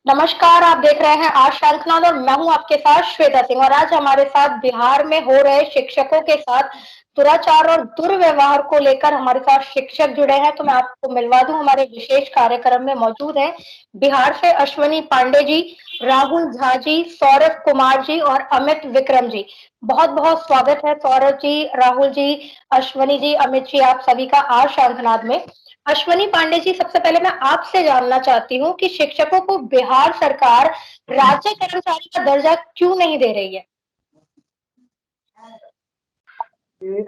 नमस्कार, आप देख रहे हैं आज शंखनाद और मैं हूं आपके साथ श्वेता सिंह। और आज हमारे साथ बिहार में हो रहे शिक्षकों के साथ दुराचार और दुर्व्यवहार को लेकर हमारे साथ शिक्षक जुड़े हैं। तो मैं आपको मिलवा दूं, हमारे विशेष कार्यक्रम में मौजूद हैं बिहार से अश्वनी पांडे जी, राहुल झा जी, सौरभ कुमार जी और अमित विक्रम जी। बहुत बहुत स्वागत है सौरभ जी, राहुल जी, अश्वनी जी, अमित जी, आप सभी का आज शंखनाद में। अश्वनी पांडे जी, सबसे पहले मैं आपसे जानना चाहती हूँ कि शिक्षकों को बिहार सरकार राज्य कर्मचारी का दर्जा क्यों नहीं दे रही है? ये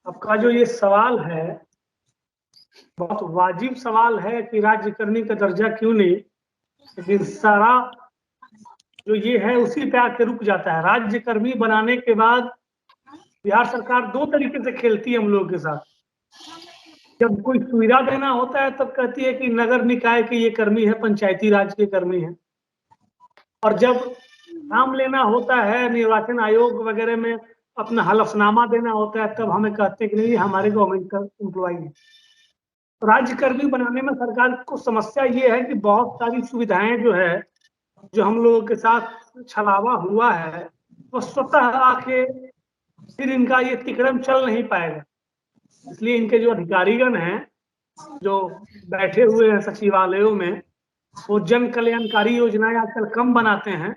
आपका जो ये सवाल है बहुत वाजिब सवाल है कि राज्यकर्मी का दर्जा क्यों नहीं। लेकिन सारा जो ये है उसी पे आके रुक जाता है। राज्यकर्मी बनाने के बाद बिहार सरकार दो तरीके से खेलती है हम लोगों के साथ। जब कोई सुविधा देना होता है तब कहती है कि नगर निकाय के ये कर्मी है, पंचायती राज के कर्मी है। और जब नाम लेना होता है, निर्वाचन आयोग वगैरह में अपना हलफनामा देना होता है, तब हमें कहते हैं कि नहीं, हमारे गवर्नमेंट का एम्प्लॉय है। राज्यकर्मी बनाने में सरकार को समस्या ये है कि बहुत सारी सुविधाएं जो है, जो हम लोगों के साथ छलावा हुआ है, वो स्वतः आके फिर इनका ये तिकड़म चल नहीं पाएगा। इसलिए इनके जो अधिकारीगण हैं, जो बैठे हुए हैं सचिवालयों में, वो जन कल्याणकारी योजनाएं आजकल कम बनाते हैं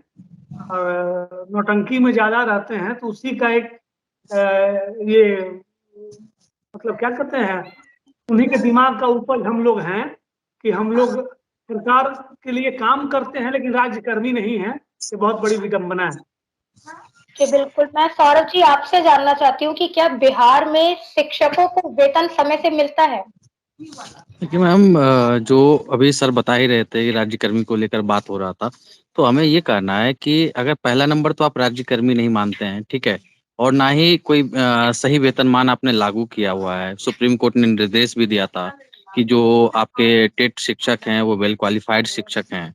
और नौटंकी में ज्यादा रहते हैं। तो उसी का एक ये मतलब क्या कहते हैं, उन्हीं के दिमाग का उपज हम लोग हैं कि हम लोग सरकार के लिए काम करते हैं लेकिन राज्यकर्मी नहीं है। ये बहुत बड़ी विडंबना है। जी बिल्कुल, मैं सौरभ जी आपसे जानना चाहती हूँ कि क्या बिहार में शिक्षकों को वेतन समय से मिलता है? देखिए मैम, जो अभी सर बता ही रहे थे कि राज्यकर्मी को लेकर बात हो रहा था, तो हमें ये कहना है कि अगर पहला नंबर तो आप राज्यकर्मी नहीं मानते हैं, ठीक है? और ना ही कोई सही वेतनमान आपने लागू किया हुआ है। सुप्रीम कोर्ट ने निर्देश भी दिया था कि जो आपके टेट शिक्षक हैं, वो वेल क्वालिफाइड शिक्षक हैं,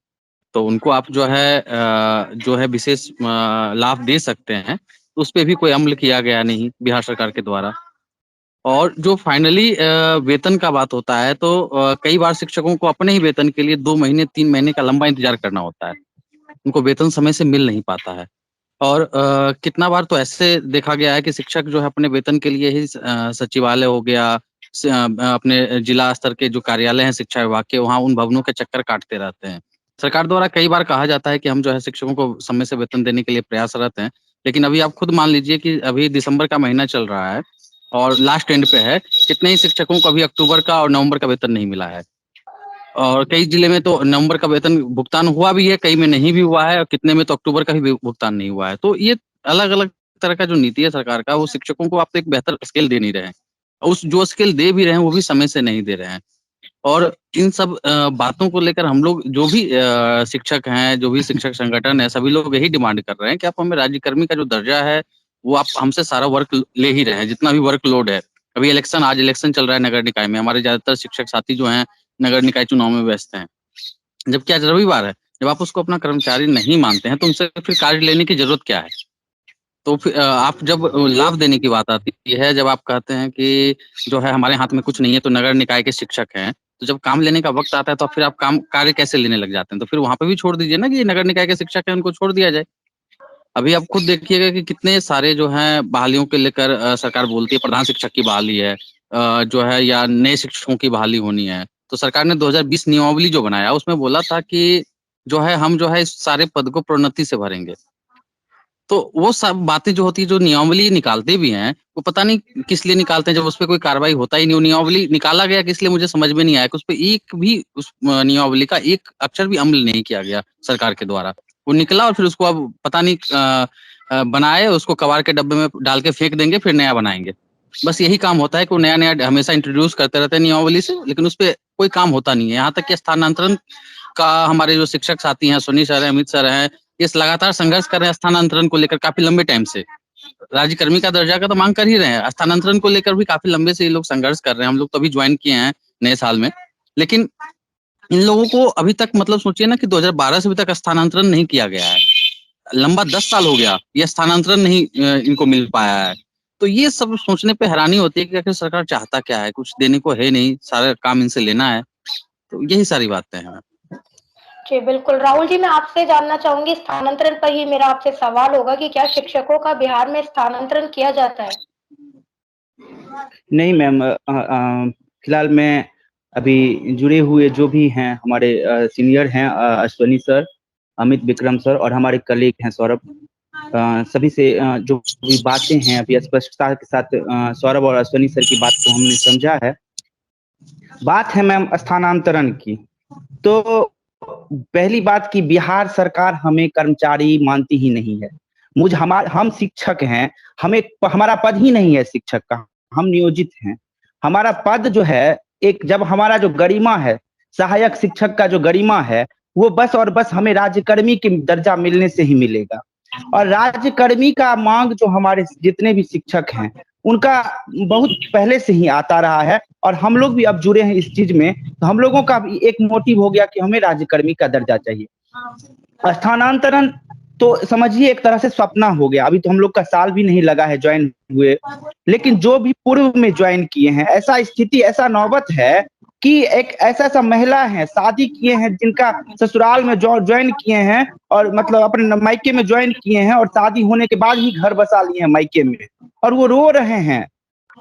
तो उनको आप जो है विशेष लाभ दे सकते हैं। तो उस पे भी कोई अमल किया गया नहीं बिहार सरकार के द्वारा। और जो फाइनली वेतन का बात होता है, तो कई बार शिक्षकों को अपने ही वेतन के लिए 2 महीने 3 महीने का लंबा इंतजार करना होता है। उनको वेतन समय से मिल नहीं पाता है। और कितना बार तो ऐसे देखा गया है कि शिक्षक जो है अपने वेतन के लिए ही सचिवालय हो गया, अपने जिला स्तर के जो कार्यालय हैं शिक्षा विभाग के, वहाँ उन भवनों के चक्कर काटते रहते हैं। सरकार द्वारा कई बार कहा जाता है कि हम जो है शिक्षकों को समय से वेतन देने के लिए प्रयासरत हैं। लेकिन अभी आप खुद मान लीजिए कि अभी दिसंबर का महीना चल रहा है और लास्ट एंड पे है। कितने ही शिक्षकों को अभी अक्टूबर का और नवंबर का वेतन नहीं मिला है। और कई जिले में तो नवंबर का वेतन भुगतान हुआ भी है, कई में नहीं भी हुआ है, और कितने में तो अक्टूबर का भी भुगतान नहीं हुआ है। तो ये अलग-अलग तरह का जो नीति है सरकार का, वो शिक्षकों को आप तो एक बेहतर स्केल दे नहीं रहे हैं। उस जो स्केल दे भी रहे हैं, वो भी समय से नहीं दे रहे हैं। और इन सब बातों को लेकर हम लोग जो भी शिक्षक हैं, जो भी शिक्षक संगठन है, सभी लोग यही डिमांड कर रहे हैं कि आप हमें राज्यकर्मी का जो दर्जा है, वो आप हमसे सारा वर्क ले ही रहे हैं, जितना भी वर्कलोड है। अभी आज इलेक्शन चल रहा है नगर निकाय में, हमारे ज़्यादातर शिक्षक साथी जो हैं, नगर निकाय चुनाव में व्यस्त हैं। जबकि आज रविवार है, जब आप उसको अपना कर्मचारी नहीं मानते हैं, तो उनसे फिर कार्य लेने की ज़रूरत क्या है? तो फिर आप जब लाभ देने की बात आती है, जब आप कहते हैं कि जो है हमारे हाथ में कुछ नहीं है, तो नगर निकाय के शिक्षक हैं, तो जब काम लेने का वक़्त आता है, तो फिर आप काम कार्य कैसे लेने लग जाते हैं? तो फिर वहाँ पे भी छोड़ दीजिए ना कि ये नगर निकाय के शिक्षक हैं, उनको छोड़ दिया जाए। अभी आप खुद देखिएगा कि कितने सारे जो हैं बहालियों को लेकर सरकार बोलती है, प्रधान शिक्षक की बहाली है, जो है या नए शिक्षकों की बहाली होनी है। तो सरकार ने 2020 नियमावली जो बनाया, उसमें बोला था कि जो है हम जो है इस सारे पद को प्रोन्नति से भरेंगे। तो वो सब बातें जो होती है, जो नियमावली निकालते भी हैं, वो पता नहीं किस लिए निकालते हैं, जब उसपे कोई कार्रवाई होता ही नहीं। वो नियमावली निकाला गया किस लिए, मुझे समझ में नहीं आया कि उसपे एक भी उस नियमावली का एक अक्षर भी अमल नहीं किया गया सरकार के द्वारा। वो निकला और फिर उसको अब पता नहीं बनाए, उसको कबाड़ के डब्बे में डाल के फेंक देंगे, फिर नया बनाएँगे। बस यही काम होता है कि वो नया-नया हमेशा इंट्रोड्यूस करते रहते हैं नियमावली से, लेकिन उसपे कोई काम होता नहीं है। यहाँ तक कि स्थानांतरण का हमारे जो शिक्षक साथी हैं, सोनी सर हैं, अमित सर हैं, इस लगातार संघर्ष कर रहे हैं स्थानांतरण को लेकर काफ़ी लंबे टाइम से। राज्यकर्मी का दर्जा का तो माँग कर ही रहे हैं, स्थानांतरण को लेकर भी काफ़ी लंबे से ये लोग संघर्ष कर रहे हैं। हम लोग तो अभी जॉइन किए हैं नए साल में। लेकिन इन लोगों को अभी तक मतलब सोचिए ना कि 2012 से अभी तक स्थानांतरण नहीं किया गया है। लंबा 10 साल हो गया, ये स्थानांतरण नहीं इनको मिल पाया है। तो ये सब सोचने पे हैरानी होती है कि आखिर सरकार चाहता क्या है? कुछ देने को है नहीं, सारा काम इनसे लेना है। तो यही सारी बातें हैं। जी बिल्कुल। राहुल जी, मैं आपसे जानना चाहूंगी, स्थानांतरण पर ही मेरा आपसे सवाल होगा कि क्या शिक्षकों का बिहार में स्थानांतरण किया जाता है? नहीं मैम, फिलहाल मैं अभी जुड़े हुए जो भी हैं हमारे सीनियर हैं, अश्वनी सर, अमित विक्रम सर और हमारे कलीग हैं सौरभ, सभी से जो भी बातें हैं अभी स्पष्टता के साथ सौरभ और अश्वनी सर की बात को हमने समझा है। बात है मैम स्थानांतरण की, तो पहली बात कि बिहार सरकार हमें कर्मचारी मानती ही नहीं है। हम शिक्षक हैं, हमें हमारा पद ही नहीं है शिक्षक का, हम नियोजित हैं। हमारा पद जो है, एक जब हमारा जो गरिमा है, सहायक शिक्षक का जो गरिमा है, वो बस और बस हमें राज्यकर्मी की दर्जा मिलने से ही मिलेगा। और राज्यकर्मी का मांग जो हमारे जितने भी शिक्षक हैं उनका बहुत पहले से ही आता रहा है, और हम लोग भी अब जुड़े हैं इस चीज में, तो हम लोगों का भी एक मोटिव हो गया कि हमें राज्यकर्मी का दर्जा चाहिए। स्थानांतरण तो समझिए एक तरह से सपना हो गया। अभी तो हम लोग का साल भी नहीं लगा है ज्वाइन हुए, लेकिन जो भी पूर्व में ज्वाइन किए हैं, ऐसा स्थिति, ऐसा नौबत है कि एक ऐसा महिला है, शादी किए हैं, जिनका ससुराल में ज्वाइन किए हैं और मतलब अपने मायके में ज्वाइन किए हैं, और शादी होने के बाद ही घर बसा लिए हैं मायके में, और वो रो रहे हैं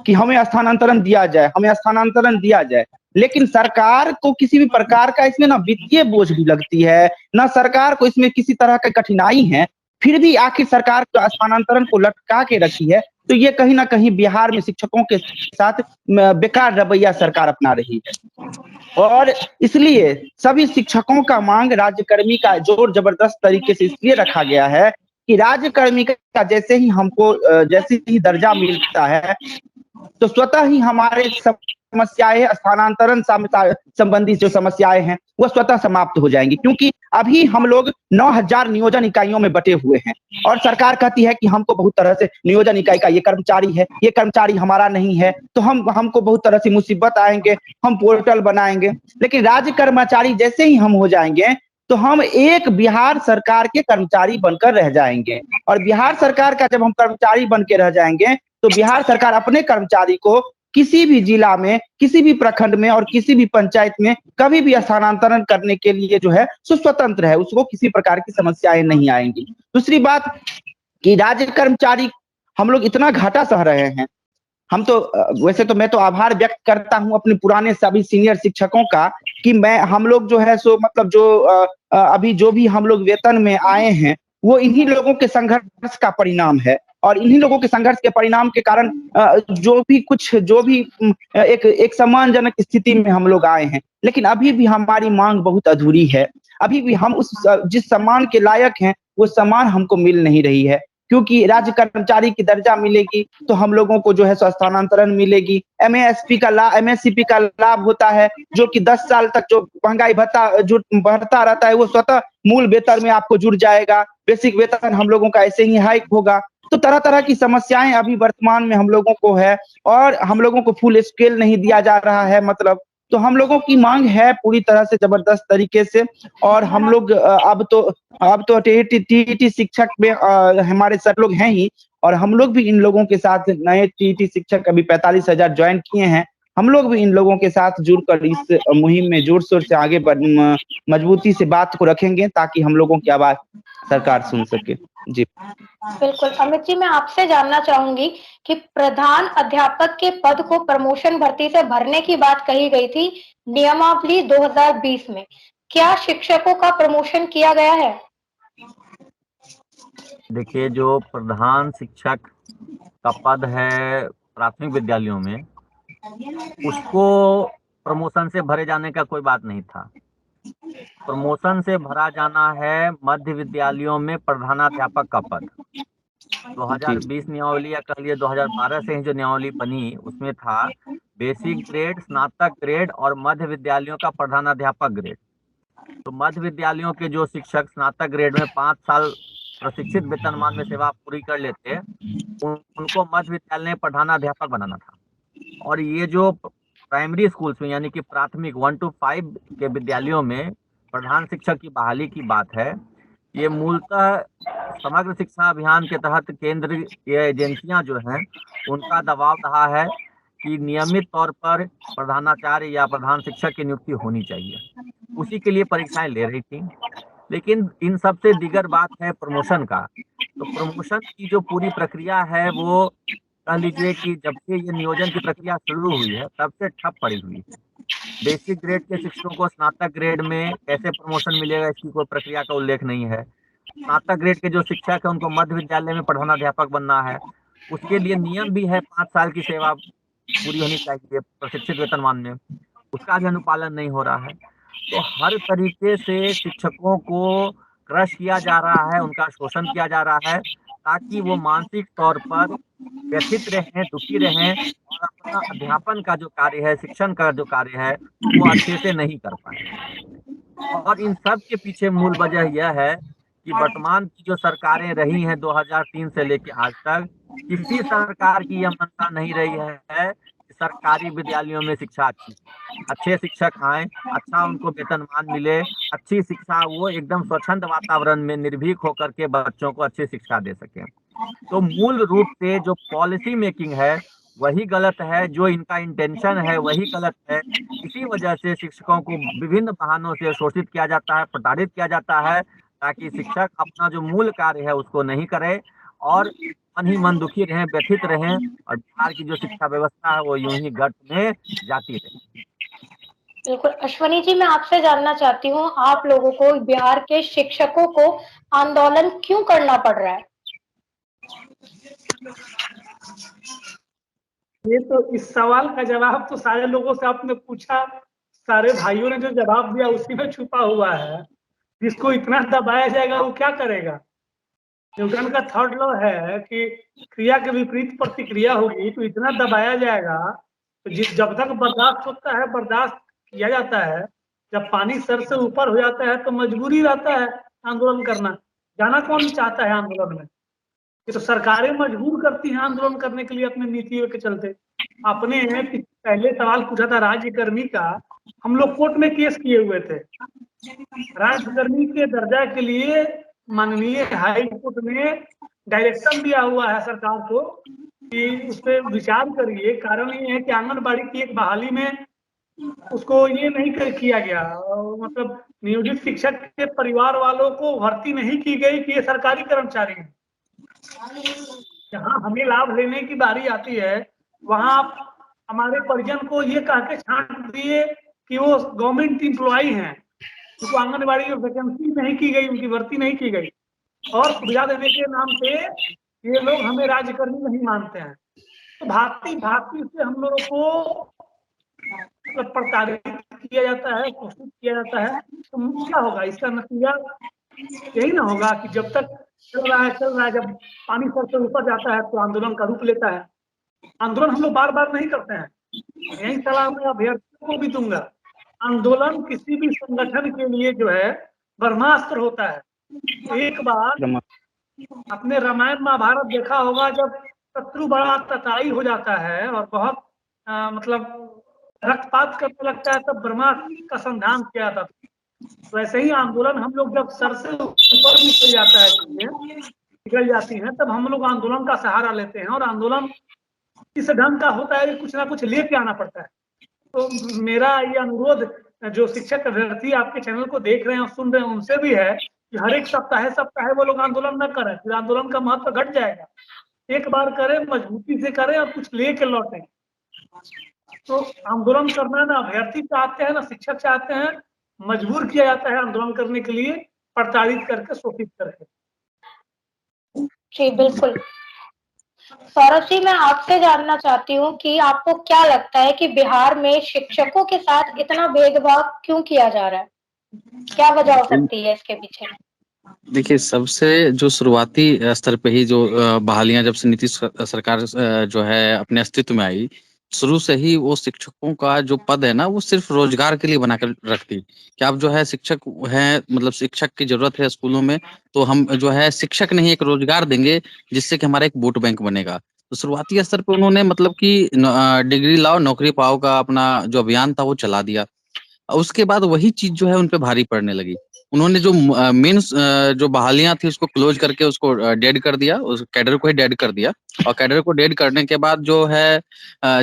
कि हमें स्थानांतरण दिया जाए, हमें स्थानांतरण दिया जाए। लेकिन सरकार को किसी भी प्रकार का इसमें ना वित्तीय बोझ भी लगती है, ना सरकार को इसमें किसी तरह का कठिनाई है, फिर भी आखिर सरकार स्थानांतरण को लटका के रखी है। तो ये कहीं ना कहीं बिहार में शिक्षकों के साथ बेकार रवैया सरकार अपना रही है, और इसलिए सभी शिक्षकों का मांग राज्यकर्मी का जोर जबरदस्त तरीके से इसलिए रखा गया है कि राज्यकर्मी का जैसे ही हमको जैसे ही दर्जा मिलता है, तो स्वतः ही हमारे समस्याएं, स्थानांतरण संबंधी जो समस्याएं हैं वो स्वतः समाप्त हो जाएंगी। क्योंकि अभी हम लोग 9000 नियोजन इकाइयों में बटे हुए हैं, और सरकार कहती है कि हमको बहुत तरह से नियोजन इकाई का ये कर्मचारी है, ये कर्मचारी हमारा नहीं है, तो हमको बहुत तरह से मुसीबत आएंगे, हम पोर्टल बनाएंगे। लेकिन राज्य कर्मचारी जैसे ही हम हो जाएंगे, तो हम एक बिहार सरकार के कर्मचारी बनकर रह जाएंगे, और बिहार सरकार का जब हम कर्मचारी बन के रह जाएंगे, तो बिहार सरकार अपने कर्मचारी को किसी भी जिला में, किसी भी प्रखंड में और किसी भी पंचायत में कभी भी स्थानांतरण करने के लिए जो है स्वतंत्र है, उसको किसी प्रकार की समस्याएं नहीं आएंगी। दूसरी बात कि राज्य कर्मचारी हम लोग इतना घाटा सह रहे हैं, हम तो वैसे तो मैं तो आभार व्यक्त करता हूं अपने पुराने सभी सीनियर शिक्षकों का, कि हम लोग जो है सो मतलब जो अभी जो भी हम लोग वेतन में आए हैं, वो इन्हीं लोगों के संघर्ष का परिणाम है, और इन्हीं लोगों के संघर्ष के परिणाम के कारण जो भी एक सम्मानजनक स्थिति में हम लोग आए हैं। लेकिन अभी भी हमारी मांग बहुत अधूरी है, अभी भी हम उस जिस सम्मान के लायक हैं वो सम्मान हमको मिल नहीं रही है। क्योंकि राज्य कर्मचारी की दर्जा मिलेगी तो हम लोगों को जो है स्थानांतरण मिलेगी, एमएससीपी का लाभ होता है, जो कि 10 साल तक जो महंगाई भत्ता जो बढ़ता रहता है वो स्वतः मूल वेतन में आपको जुड़ जाएगा। बेसिक वेतन हम लोगों का ऐसे ही हाइक होगा। तो तरह तरह की समस्याएं अभी वर्तमान में हम लोगों को है, और हम लोगों को फुल स्केल नहीं दिया जा रहा है, मतलब तो हम लोगों की मांग है पूरी तरह से जबरदस्त तरीके से। और हम लोग अब तो टीईटी शिक्षक में हमारे सर लोग हैं ही, और हम लोग भी इन लोगों के साथ नए टीईटी शिक्षक अभी 45,000 ज्वाइन किए हैं, हम लोग भी इन लोगों के साथ जुड़कर इस मुहिम में जोर शोर से आगे मजबूती से बात को रखेंगे, ताकि हम लोगों की आवाज सरकार सुन सके। जी बिल्कुल। अमित जी, मैं आपसे जानना चाहूंगी कि प्रधान अध्यापक के पद को प्रमोशन भर्ती से भरने की बात कही गई थी नियमावली 2020 में, क्या शिक्षकों का प्रमोशन किया गया है? देखिए, जो प्रधान शिक्षक का पद है प्राथमिक विद्यालयों में, उसको प्रमोशन से भरे जाने का कोई बात नहीं था। प्रमोशन से भरा जाना है मध्य विद्यालयों में प्रधानाध्यापक का पद। 2020 नियमावली या कह लिए 2012 से ही जो नियमावली बनी, उसमें था बेसिक ग्रेड, स्नातक ग्रेड और मध्य विद्यालयों का प्रधानाध्यापक ग्रेड। तो मध्य विद्यालयों के जो शिक्षक स्नातक ग्रेड में 5 साल प्रशिक्षित वेतनमान में सेवा पूरी कर लेते, उनको मध्य विद्यालय में प्रधानाध्यापक बनाना था। और ये जो प्राइमरी स्कूल्स में यानी कि प्राथमिक 1 to 5 के विद्यालयों में प्रधान शिक्षक की बहाली की बात है, ये मूलतः समग्र शिक्षा अभियान के तहत केंद्रीय एजेंसियां जो हैं उनका दबाव रहा है कि नियमित तौर पर प्रधानाचार्य या प्रधान शिक्षक की नियुक्ति होनी चाहिए। उसी के लिए परीक्षाएं ले रही थी। लेकिन इन सबसे दीगर बात है प्रमोशन का। तो प्रमोशन की जो पूरी प्रक्रिया है वो कह लीजिए कि जब से ये नियोजन की प्रक्रिया शुरू हुई है तब से ठप पड़ी हुई है। बेसिक ग्रेड के शिक्षकों को स्नातक ग्रेड में कैसे प्रमोशन मिलेगा इसकी कोई प्रक्रिया का उल्लेख नहीं है। स्नातक ग्रेड के जो शिक्षक है उनको मध्य विद्यालय में प्रधानाध्यापक बनना है, उसके लिए नियम भी है 5 साल की सेवा पूरी होनी चाहिए प्रशिक्षित वेतनमान में, उसका भी अनुपालन नहीं हो रहा है। तो हर तरीके से शिक्षकों को क्रश किया जा रहा है, उनका शोषण किया जा रहा है ताकि वो मानसिक तौर पर व्यथित रहें, दुखी रहें और अपना अध्यापन का जो कार्य है, शिक्षण का जो कार्य है वो अच्छे से नहीं कर पाए। और इन सब के पीछे मूल वजह यह है कि वर्तमान की जो सरकारें रही हैं 2003 से लेकर आज तक, किसी सरकार की यह मंशा नहीं रही है कि सरकारी विद्यालयों में शिक्षा अच्छे शिक्षक आए, अच्छा उनको वेतनमान मिले, अच्छी शिक्षा वो एकदम स्वच्छंद वातावरण में निर्भीक होकर के बच्चों को अच्छी शिक्षा दे सके। तो मूल रूप से जो पॉलिसी मेकिंग है वही गलत है, जो इनका इंटेंशन है वही गलत है। इसी वजह से शिक्षकों को विभिन्न बहानों से शोषित किया जाता है, प्रताड़ित किया जाता है ताकि शिक्षक अपना जो मूल कार्य है उसको नहीं करे और मन ही मन दुखी रहें, व्यथित रहें और बिहार की जो शिक्षा व्यवस्था है वो यूं ही गर्त में जाती रहे। बिल्कुल। अश्वनी जी, मैं आपसे जानना चाहती हूँ, आप लोगों को बिहार के शिक्षकों को आंदोलन क्यों करना पड़ रहा है? ये तो इस सवाल का जवाब तो सारे लोगों से आपने पूछा, सारे भाइयों ने जो जवाब दिया उसी में छुपा हुआ है। जिसको इतना दबाया जाएगा वो क्या करेगा? न्यूटन का थर्ड लॉ है कि क्रिया के विपरीत प्रतिक्रिया होगी, तो इतना दबाया जाएगा तो जब तक बर्दाश्त होता है बर्दाश्त किया जाता है। जब पानी सर से ऊपर हो जाता है तो मजबूरी रहता है आंदोलन करना। जाना कौन चाहता है आंदोलन में? ये तो सरकारें मजबूर करती हैं आंदोलन करने के लिए अपनी नीतियों के चलते। आपने पहले सवाल पूछा था राज्यकर्मी का, हम लोग कोर्ट में केस किए हुए थे। राज्यकर्मी के दर्जा के लिए माननीय हाई कोर्ट ने डायरेक्शन दिया हुआ है सरकार को कि उस पर विचार करिए। कारण ये है कि आंगनबाड़ी की एक बहाली में उसको ये नहीं किया गया, मतलब नियोजित शिक्षक के परिवार वालों को भर्ती नहीं की गई कि ये सरकारी कर्मचारी हैं। जहाँ हमें लाभ लेने की बारी आती है वहां आप हमारे परिजन को ये कह के छांट दिए कि वो गवर्नमेंट एम्प्लॉई हैं, उनको आंगनबाड़ी में वैकेंसी नहीं की गई, उनकी भर्ती नहीं की गई, और सुविधा देने के नाम पे ये लोग हमें राज्यकर्मी नहीं मानते हैं। तो भांति भांति से हम लोगों को मतलब प्रताड़ित किया जाता है, शोषित किया जाता है। तो क्या होगा? इसका नतीजा यही ना होगा कि जब तक चल रहा है, जब पानी सर से ऊपर जाता है तो आंदोलन का रूप लेता है। आंदोलन हम लोग बार बार नहीं करते हैं। यही सलाह मैं अभ्यर्थियों को भी दूंगा। आंदोलन किसी भी संगठन के लिए जो है ब्रह्मास्त्र होता है। एक बार अपने रामायण महाभारत देखा होगा, जब शत्रु बड़ा तताई हो जाता है और बहुत मतलब रक्तपात करने लगता है तब ब्रह्मास्त्र का संधान किया था। तो ऐसे ही आंदोलन हम लोग जब सर से ऊपर निकल जाता है, निकल जाती है, तब हम लोग आंदोलन का सहारा लेते हैं। और आंदोलन इस ढंग का होता है कि कुछ ना कुछ लेके आना पड़ता है। तो मेरा ये अनुरोध जो शिक्षक अभ्यर्थी आपके चैनल को देख रहे हैं और सुन रहे हैं उनसे भी है कि हर एक सप्ताह वो लोग आंदोलन न करें, फिर आंदोलन का महत्व घट जाएगा। एक बार करें, मजबूती से करें और कुछ लेके लौटें। तो आंदोलन करना ना अभ्यर्थी चाहते हैं ना शिक्षक चाहते हैं, मजबूर किया जाता है आंदोलन करने के लिए, प्रताड़ित करके, शोषित करके। जी बिल्कुल। सौरभ जी, मैं आपसे जानना चाहती हूँ कि आपको क्या लगता है कि बिहार में शिक्षकों के साथ इतना भेदभाव क्यों किया जा रहा है? क्या वजह हो सकती है इसके पीछे? देखिए, सबसे जो शुरुआती स्तर पे ही जो बहालियां जब से नीतीश सरकार जो है अपने अस्तित्व में आई, शुरू से ही वो शिक्षकों का जो पद है ना वो सिर्फ रोजगार के लिए बनाकर रखती कि आप जो है शिक्षक हैं, मतलब शिक्षक की जरूरत है स्कूलों में, तो हम जो है शिक्षक नहीं एक रोजगार देंगे जिससे कि हमारा एक वोट बैंक बनेगा। तो शुरुआती स्तर पे उन्होंने मतलब कि डिग्री लाओ नौकरी पाओ का अपना जो अभियान था वो चला दिया। उसके बाद वही चीज जो है उन पे भारी पड़ने लगी। उन्होंने जो मेन जो बहालियां थी उसको क्लोज करके उसको डेड कर दिया, उस कैडर को ही डेड कर दिया। और कैडर को डेड करने के बाद जो है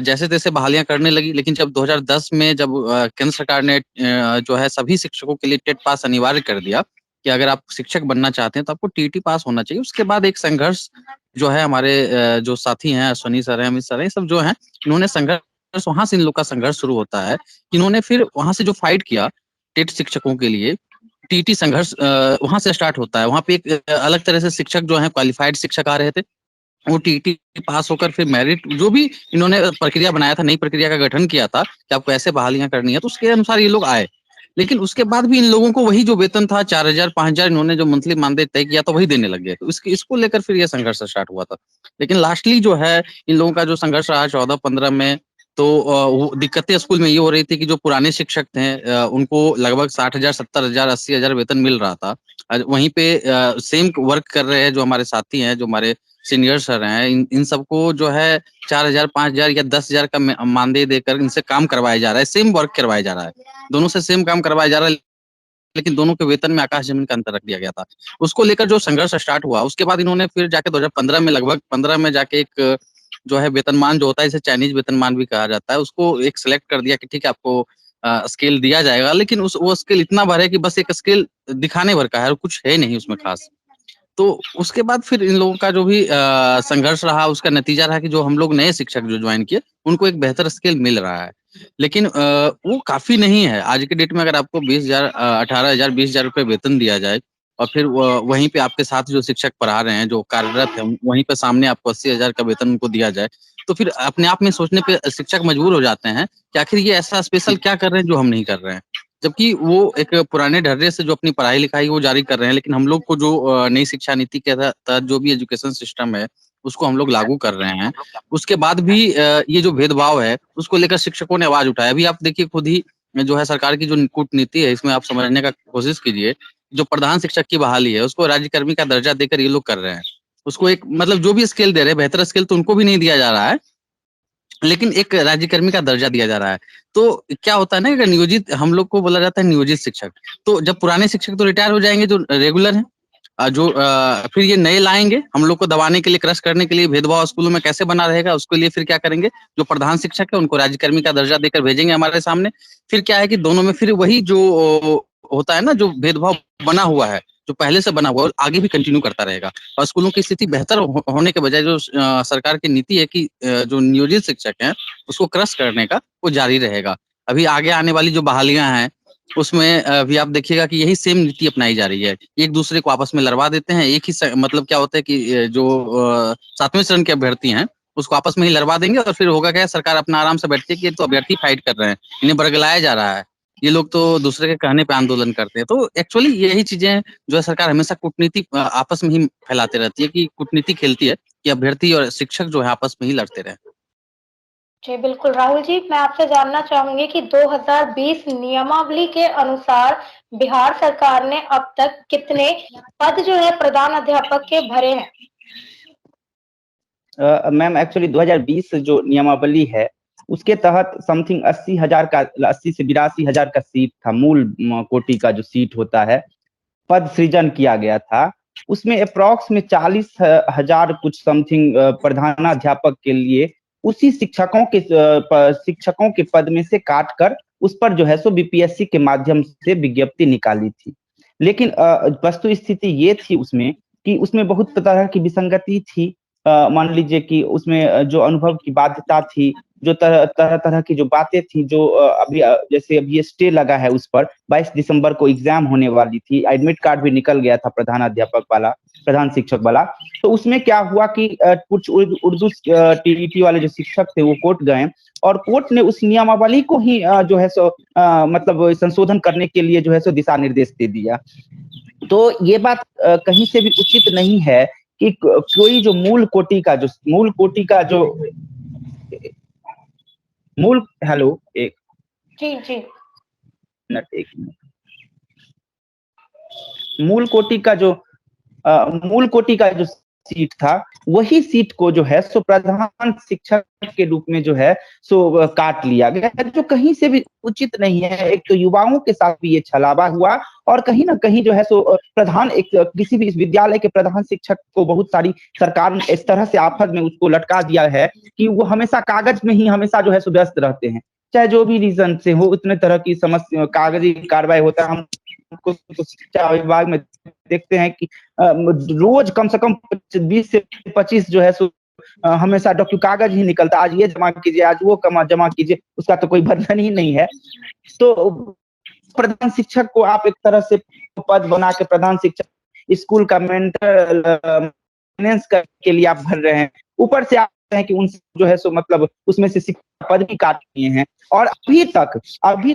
जैसे तैसे बहालियां करने लगी। लेकिन जब 2010 में जब केंद्र सरकार ने जो है सभी शिक्षकों के लिए टेट पास अनिवार्य कर दिया कि अगर आप शिक्षक बनना चाहते हैं तो आपको टीईटी पास होना चाहिए। उसके बाद एक संघर्ष जो है हमारे जो साथी हैं, अश्वनी सर हैं, अमित सर हैं, सब जो हैं, इन्होंने संघर्ष, वहां से इन लोग का संघर्ष शुरू होता है। इन्होंने फिर वहां से जो फाइट किया टेट शिक्षकों के लिए, टीटी संघर्ष वहां से स्टार्ट होता है। वहां पे एक अलग तरह से शिक्षक जो है क्वालिफाइड शिक्षक आ रहे थे, वो टीटी पास होकर फिर मेरिट जो भी इन्होंने प्रक्रिया बनाया था, नई प्रक्रिया का गठन किया था कि आपको ऐसे बहालियां करनी है, तो उसके अनुसार ये लोग आए। लेकिन उसके बाद भी इन लोगों को वही जो वेतन था 4000 5000 इन्होंने जो मंथली मानदेय तय किया था वही देने लग गए। तो इसको लेकर फिर ये संघर्ष स्टार्ट हुआ था। लेकिन लास्टली जो है इन लोगों का जो संघर्ष रहा 14-15 में, तो वो दिक्कतें स्कूल में ये हो रही थी कि जो पुराने शिक्षक थे उनको लगभग 60,000 70,000 80,000 वेतन मिल रहा था। वहीं पे सेम वर्क कर रहे हैं जो हमारे साथी हैं, जो हमारे सीनियर सर हैं, इन सबको जो है 4000 5000 या 10,000 का मानदेय देकर इनसे काम करवाया जा रहा है, सेम वर्क करवाया जा रहा है, दोनों से सेम काम करवाया जा रहा है। लेकिन दोनों के वेतन में आकाश जमीन का अंतर रख दिया गया था। उसको लेकर जो संघर्ष स्टार्ट हुआ, उसके बाद इन्होंने फिर जाके 2015 में, लगभग 15 में जाके एक जो है वेतनमान जो होता है, इसे चाइनीज वेतनमान भी कहा जाता है, उसको एक सिलेक्ट कर दिया कि ठीक है आपको स्केल दिया जाएगा। लेकिन वो स्केल इतना भर है कि बस एक स्केल दिखाने भर का है और कुछ है नहीं उसमें खास। तो उसके बाद फिर इन लोगों का जो भी संघर्ष रहा, उसका नतीजा रहा कि जो हम लोग नए शिक्षक जो ज्वाइन किए उनको एक बेहतर स्केल मिल रहा है। लेकिन वो काफी नहीं है। आज के डेट में अगर आपको 20,000 18,000 20,000 रुपए वेतन दिया जाए और फिर वहीं पे आपके साथ जो शिक्षक पढ़ा रहे हैं, जो कार्यरत है, वहीं पे सामने आपको 80,000 का वेतन उनको दिया जाए, तो फिर अपने आप में सोचने पे शिक्षक मजबूर हो जाते हैं कि आखिर ये ऐसा स्पेशल क्या कर रहे हैं जो हम नहीं कर रहे हैं। जबकि वो एक पुराने ढर्रे से जो अपनी पढ़ाई लिखाई वो जारी कर रहे हैं, लेकिन हम लोग को जो नई शिक्षा नीति के तहत जो भी एजुकेशन सिस्टम है उसको हम लोग लागू कर रहे हैं। उसके बाद भी ये जो भेदभाव है उसको लेकर शिक्षकों ने आवाज उठाया। अभी आप देखिए खुद ही जो है सरकार की जो कूटनीति है, इसमें आप समझने का कोशिश कीजिए। जो प्रधान शिक्षक की बहाली है उसको राज्यकर्मी का दर्जा देकर ये लोग कर रहे हैं। उसको एक मतलब जो भी स्केल दे रहे हैं, बेहतर स्केल तो उनको भी नहीं दिया जा रहा है, लेकिन एक राज्यकर्मी का दर्जा दिया जा रहा है। तो क्या होता है ना, अगर नियोजित, हम लोग को बोला जाता है नियोजित शिक्षक, तो जब पुराने शिक्षक तो रिटायर हो जाएंगे जो रेगुलर हैं, फिर ये नए लाएंगे हम लोग को दबाने के लिए, क्रश करने के लिए। भेदभाव स्कूलों में कैसे बना रहेगा उसके लिए फिर क्या करेंगे, जो प्रधान शिक्षक है उनको राज्यकर्मी का दर्जा देकर भेजेंगे हमारे सामने। फिर क्या है कि दोनों में फिर वही जो होता है ना, जो भेदभाव बना हुआ है, जो पहले से बना हुआ है, आगे भी कंटिन्यू करता रहेगा। और स्कूलों की स्थिति बेहतर होने के बजाय जो सरकार की नीति है कि जो नियोजित शिक्षक हैं उसको क्रश करने का, वो जारी रहेगा। अभी आगे आने वाली जो बहालियां हैं उसमें अभी आप देखिएगा कि यही सेम नीति अपनाई जा रही है। एक दूसरे को आपस में लड़वा देते हैं। एक ही मतलब क्या होता है कि जो 7वें चरण के अभ्यर्थी हैं उसको आपस में ही लड़वा देंगे और फिर होगा क्या, सरकार अपना आराम से बैठती है कि ये तो अभ्यर्थी फाइट कर रहे हैं, इन्हें बरगलाया जा रहा है, ये लोग तो दूसरे के कहने पे आंदोलन करते हैं। तो एक्चुअली यही चीजें जो है सरकार हमेशा कूटनीति आपस में ही फैलाते रहती है, कि कूटनीति खेलती है कि अभ्यर्थी और शिक्षक जो है आपस में ही लड़ते रहे। जी बिल्कुल राहुल जी, मैं आपसे जानना चाहूंगी कि 2020 नियमावली के अनुसार बिहार सरकार ने अब तक कितने पद जो है प्रधान अध्यापक के भरे हैं? मैम एक्चुअली 2020 जो नियमावली है उसके तहत समथिंग 80,000 का, 80 से 82,000 का सीट था, मूल कोटि का जो सीट होता है, पद सृजन किया गया था। उसमें अप्रॉक्स में 40,000 कुछ समथिंग प्रधानाध्यापक के लिए उसी शिक्षकों के पद में से काट कर उस पर जो है सो बीपीएससी के माध्यम से विज्ञप्ति निकाली थी। लेकिन वस्तु स्थिति ये थी उसमें कि उसमें बहुत तरह की विसंगति थी। मान लीजिए कि उसमें जो अनुभव की बाध्यता थी, जो तरह की जो बातें थी, जो अभी जैसे अभी स्टे लगा है उस पर 22 दिसंबर को एग्जाम होने वाली थी, एडमिट कार्ड भी निकल गया था प्रधान शिक्षक वाला। तो उसमें क्या हुआ कि कुछ उर्दू टीईटी वाले जो शिक्षक थे वो कोर्ट गए और कोर्ट ने उस नियमावली को ही जो है सो मतलब संशोधन करने के लिए जो है सो दिशा निर्देश दे दिया। तो ये बात कहीं से भी उचित नहीं है कि कोई जो मूल कोटि का जो हेलो एक मिनट मूल कोटि का जो सीट था, वही सीट को जो है सो प्रधान शिक्षक के रूप में जो है सो काट लिया गया, जो कहीं से भी उचित नहीं है। एक तो युवाओं के साथ भी ये छलावा हुआ, और कहीं ना कहीं जो है सो प्रधान एक किसी भी विद्यालय के प्रधान शिक्षक को बहुत सारी सरकार ने इस तरह से आफत में उसको लटका दिया है कि वो हमेशा कागज में ही हमेशा जो है सो व्यस्त रहते हैं, चाहे जो भी रीजन से हो। उतने तरह की समस्या कागजी कार्रवाई होता है। हम तो शिक्षा विभाग में देखते हैं कि रोज कम से कम 20 से 25 जो है सो हमेशा कागज ही निकलता, आज ये जमा कीजिए, आज वो जमा कीजिए, उसका तो कोई वर्णन ही नहीं है। तो प्रधान शिक्षक को आप एक तरह से पद बना के प्रधान शिक्षक स्कूल का मेंटेनेंस के लिए आप भर रहे हैं, ऊपर से आप हैं कि उनसे जो है सो मतलब उसमें से शिक्षक पद भी काट दिए हैं। और अभी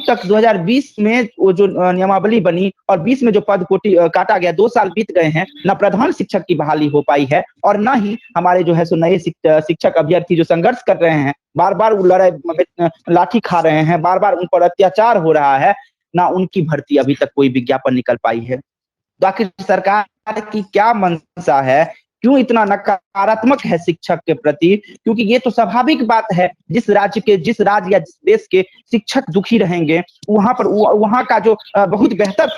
तक 2020 में वो जो नियमावली बनी और 20 में जो पद कोटि काटा गया, 2 साल बीत गए हैं, ना प्रधान शिक्षक की बहाली हो पाई है, और ना ही हमारे जो है सो नए शिक्षक अभ्यर्थी जो संघर्ष कर रहे हैं, बार बार लड़ाई लाठी खा रहे हैं, बार बार उन पर अत्याचार हो रहा है, ना उनकी भर्ती अभी तक कोई विज्ञापन निकल पाई है। तो आखिर सरकार की क्या मंशा है, क्यों इतना नकारात्मक है शिक्षक के प्रति? क्योंकि ये तो स्वाभाविक बात है, जिस राज्य या जिस देश के शिक्षक दुखी रहेंगे, वहां का जो बहुत बेहतर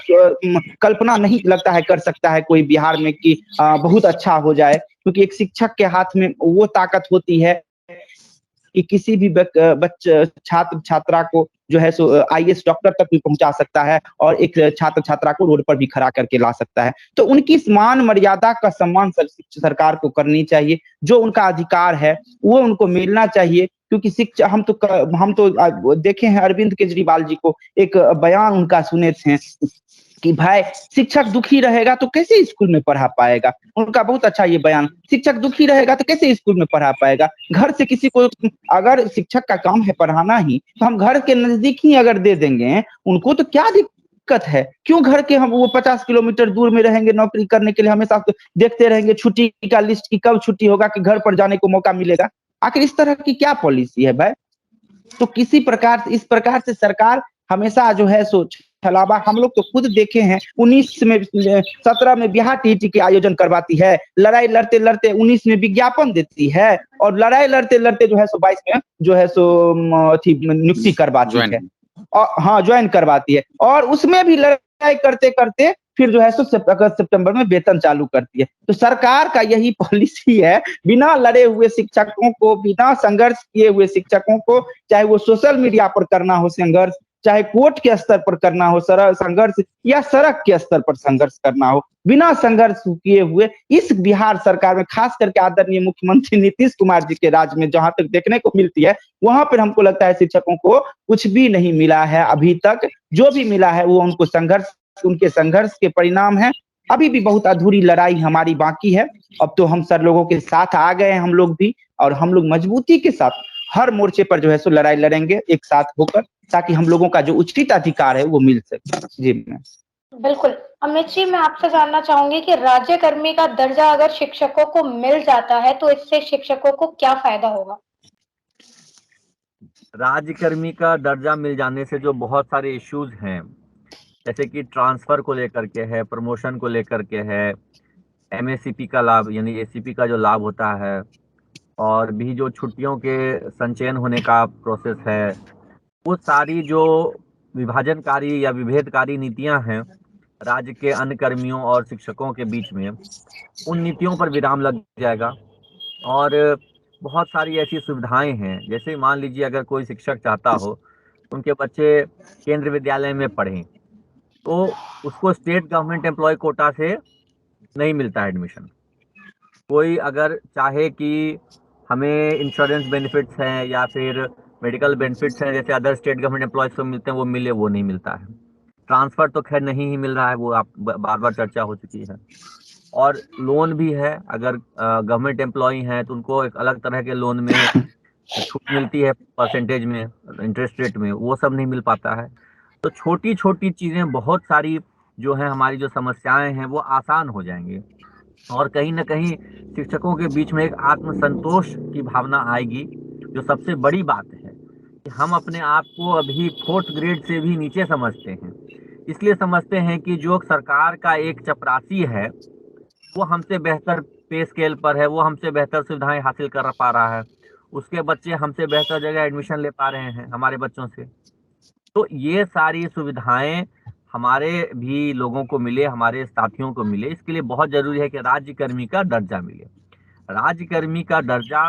कल्पना नहीं लगता है कर सकता है कोई बिहार में कि बहुत अच्छा हो जाए। क्योंकि एक शिक्षक के हाथ में वो ताकत होती है कि किसी भी छात्र छात्रा को जो है सो आईएएस डॉक्टर तक भी पहुंचा सकता है, और एक छात्र छात्रा को रोड पर भी खड़ा करके ला सकता है। तो उनकी इस मान मर्यादा का सम्मान सरकार को करनी चाहिए, जो उनका अधिकार है वो उनको मिलना चाहिए। क्योंकि शिक्षा हम तो देखे हैं अरविंद केजरीवाल जी को, एक बयान उनका सुने थे कि भाई शिक्षक दुखी रहेगा तो कैसे स्कूल में पढ़ा पाएगा। उनका बहुत अच्छा ये बयान, शिक्षक दुखी रहेगा तो कैसे स्कूल में पढ़ा पाएगा। घर से किसी को, अगर शिक्षक का काम है पढ़ाना ही, तो हम घर के नजदीक ही अगर दे देंगे उनको, तो क्या दिक्कत है? क्यों घर के हम वो 50 किलोमीटर दूर में रहेंगे नौकरी करने के लिए, हमेशा देखते रहेंगे छुट्टी का लिस्ट की कब छुट्टी होगा कि घर पर जाने को मौका मिलेगा। आखिर इस तरह की क्या पॉलिसी है भाई? तो किसी प्रकार इस प्रकार से सरकार हमेशा जो है सो छलावा, हम लोग तो खुद देखे हैं 17 में बिहार टीटी के आयोजन करवाती है, लड़ाई लड़ते लड़ते 19 में विज्ञापन देती है, और लड़ाई लड़ते लड़ते जो है सो 22 में जो है सो नियुक्ति करवाती है, और हाँ ज्वाइन करवाती है, और उसमें भी लड़ाई करते करते फिर जो है सो अगस्त सितंबर में वेतन चालू करती है। तो सरकार का यही पॉलिसी है, बिना लड़े हुए शिक्षकों को, बिना संघर्ष किए हुए शिक्षकों को, चाहे वो सोशल मीडिया पर करना हो संघर्ष, चाहे कोर्ट के स्तर पर करना हो संघर्ष, या सड़क के स्तर पर संघर्ष करना हो, बिना संघर्ष किए हुए इस बिहार सरकार में, खास करके आदरणीय मुख्यमंत्री नीतीश कुमार जी के राज में जहां तक देखने को मिलती है, वहां पर हमको लगता है शिक्षकों को कुछ भी नहीं मिला है अभी तक। जो भी मिला है वो उनको उनके संघर्ष के परिणाम है। अभी भी बहुत अधूरी लड़ाई हमारी बाकी है। अब तो हम सर लोगों के साथ आ गए हैं हम लोग भी, और हम लोग मजबूती के साथ हर मोर्चे पर जो है सो लड़ाई लड़ेंगे एक साथ होकर, ताकि हम लोगों का जो उचित अधिकार है वो मिल सके। जी मैम। बिल्कुल। अमित जी, मैं आपसे जानना चाहूंगी कि राज्यकर्मी का दर्जा अगर शिक्षकों को मिल जाता है तो इससे शिक्षकों को क्या फायदा होगा? राज्यकर्मी का दर्जा मिल जाने से जो बहुत सारे इश्यूज हैं, जैसे कि ट्रांसफर को लेकर के है, प्रमोशन को लेकर के है, एमएससीपी का लाभ यानी एसीपी का जो लाभ होता है, और भी जो छुट्टियों के संचयन होने का प्रोसेस है, वो सारी जो विभाजनकारी या विभेदकारी नीतियां हैं राज्य के अन्य कर्मियों और शिक्षकों के बीच में, उन नीतियों पर विराम लग जाएगा। और बहुत सारी ऐसी सुविधाएं हैं, जैसे मान लीजिए अगर कोई शिक्षक चाहता हो उनके बच्चे केंद्रीय विद्यालय में पढ़ें, तो उसको स्टेट गवर्नमेंट एम्प्लॉय कोटा से नहीं मिलता है एडमिशन। कोई अगर चाहे कि हमें इंश्योरेंस बेनिफिट्स हैं या फिर मेडिकल बेनिफिट्स हैं जैसे अदर स्टेट गवर्नमेंट एम्प्लॉयज को मिलते हैं, वो मिले, वो नहीं मिलता है। ट्रांसफर तो खैर नहीं ही मिल रहा है, वो आप बार बार चर्चा हो चुकी है। और लोन भी है, अगर गवर्नमेंट एम्प्लॉय हैं तो उनको एक अलग तरह के लोन में छूट मिलती है, परसेंटेज में, इंटरेस्ट रेट में, वो सब नहीं मिल पाता है। तो छोटी छोटी चीज़ें बहुत सारी जो है हमारी जो समस्याएं हैं वो आसान हो जाएंगी, और कहीं ना कहीं शिक्षकों के बीच में एक आत्मसंतोष की भावना आएगी। जो सबसे बड़ी बात है कि हम अपने आप को अभी 4th ग्रेड से भी नीचे समझते हैं, इसलिए समझते हैं कि जो सरकार का एक चपरासी है वो हमसे बेहतर पे स्केल पर है वो हमसे बेहतर सुविधाएं हासिल कर पा रहा है, उसके बच्चे हमसे बेहतर जगह एडमिशन ले पा रहे हैं हमारे बच्चों से। तो ये सारी सुविधाएं हमारे भी लोगों को मिले, हमारे साथियों को मिले, इसके लिए बहुत जरूरी है कि राज्यकर्मी का दर्जा मिले। राज्यकर्मी का दर्जा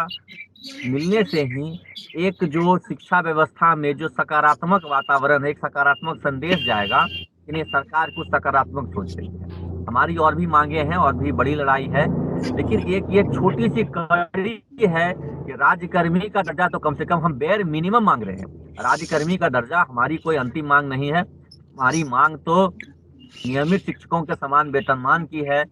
मिलने से ही एक जो शिक्षा व्यवस्था में जो सकारात्मक वातावरण है, एक सकारात्मक संदेश जाएगा, इन्हें सरकार कुछ सकारात्मक सोच रही है। हमारी और भी मांगे हैं और भी बड़ी लड़ाई है, लेकिन एक ये छोटी सी कड़ी है कि राज्यकर्मी का दर्जा तो कम से कम हम बेयर मिनिमम मांग रहे हैं। राज्यकर्मी का दर्जा हमारी कोई अंतिम मांग नहीं है, हमारी मांग तो नियमित शिक्षकों के समान वेतनमान की है।